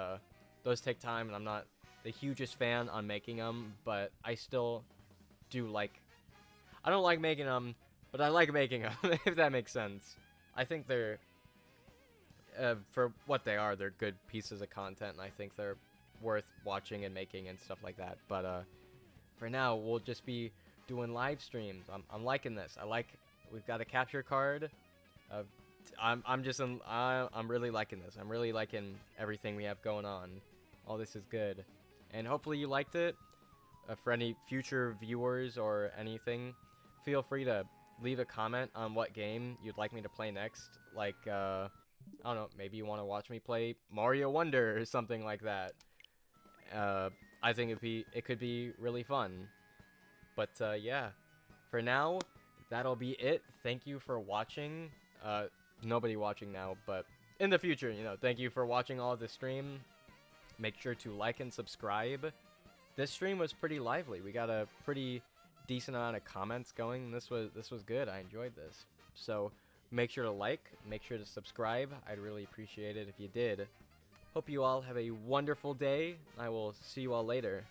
those take time, and I'm not the hugest fan on making them, but I still do like. I don't like making them, but I like making them, if that makes sense. I think they're, for what they are, they're good pieces of content, and I think they're worth watching and making and stuff like that. But for now, we'll just be doing live streams. I'm liking this. We've got a capture card. I'm really liking this. I'm really liking everything we have going on. All this is good, and hopefully you liked it. For any future viewers or anything, feel free to leave a comment on what game you'd like me to play next. Like, I don't know, maybe you want to watch me play Mario Wonder or something like that. I think it could be really fun. But yeah, for now, that'll be it. Thank you for watching. Nobody watching now, but in the future, thank you for watching all of the stream. Make sure to like and subscribe. This stream was pretty lively. We got a pretty decent amount of comments going. This was good. I enjoyed this. So make sure to like, make sure to subscribe. I'd really appreciate it if you did. Hope you all have a wonderful day. I will see you all later.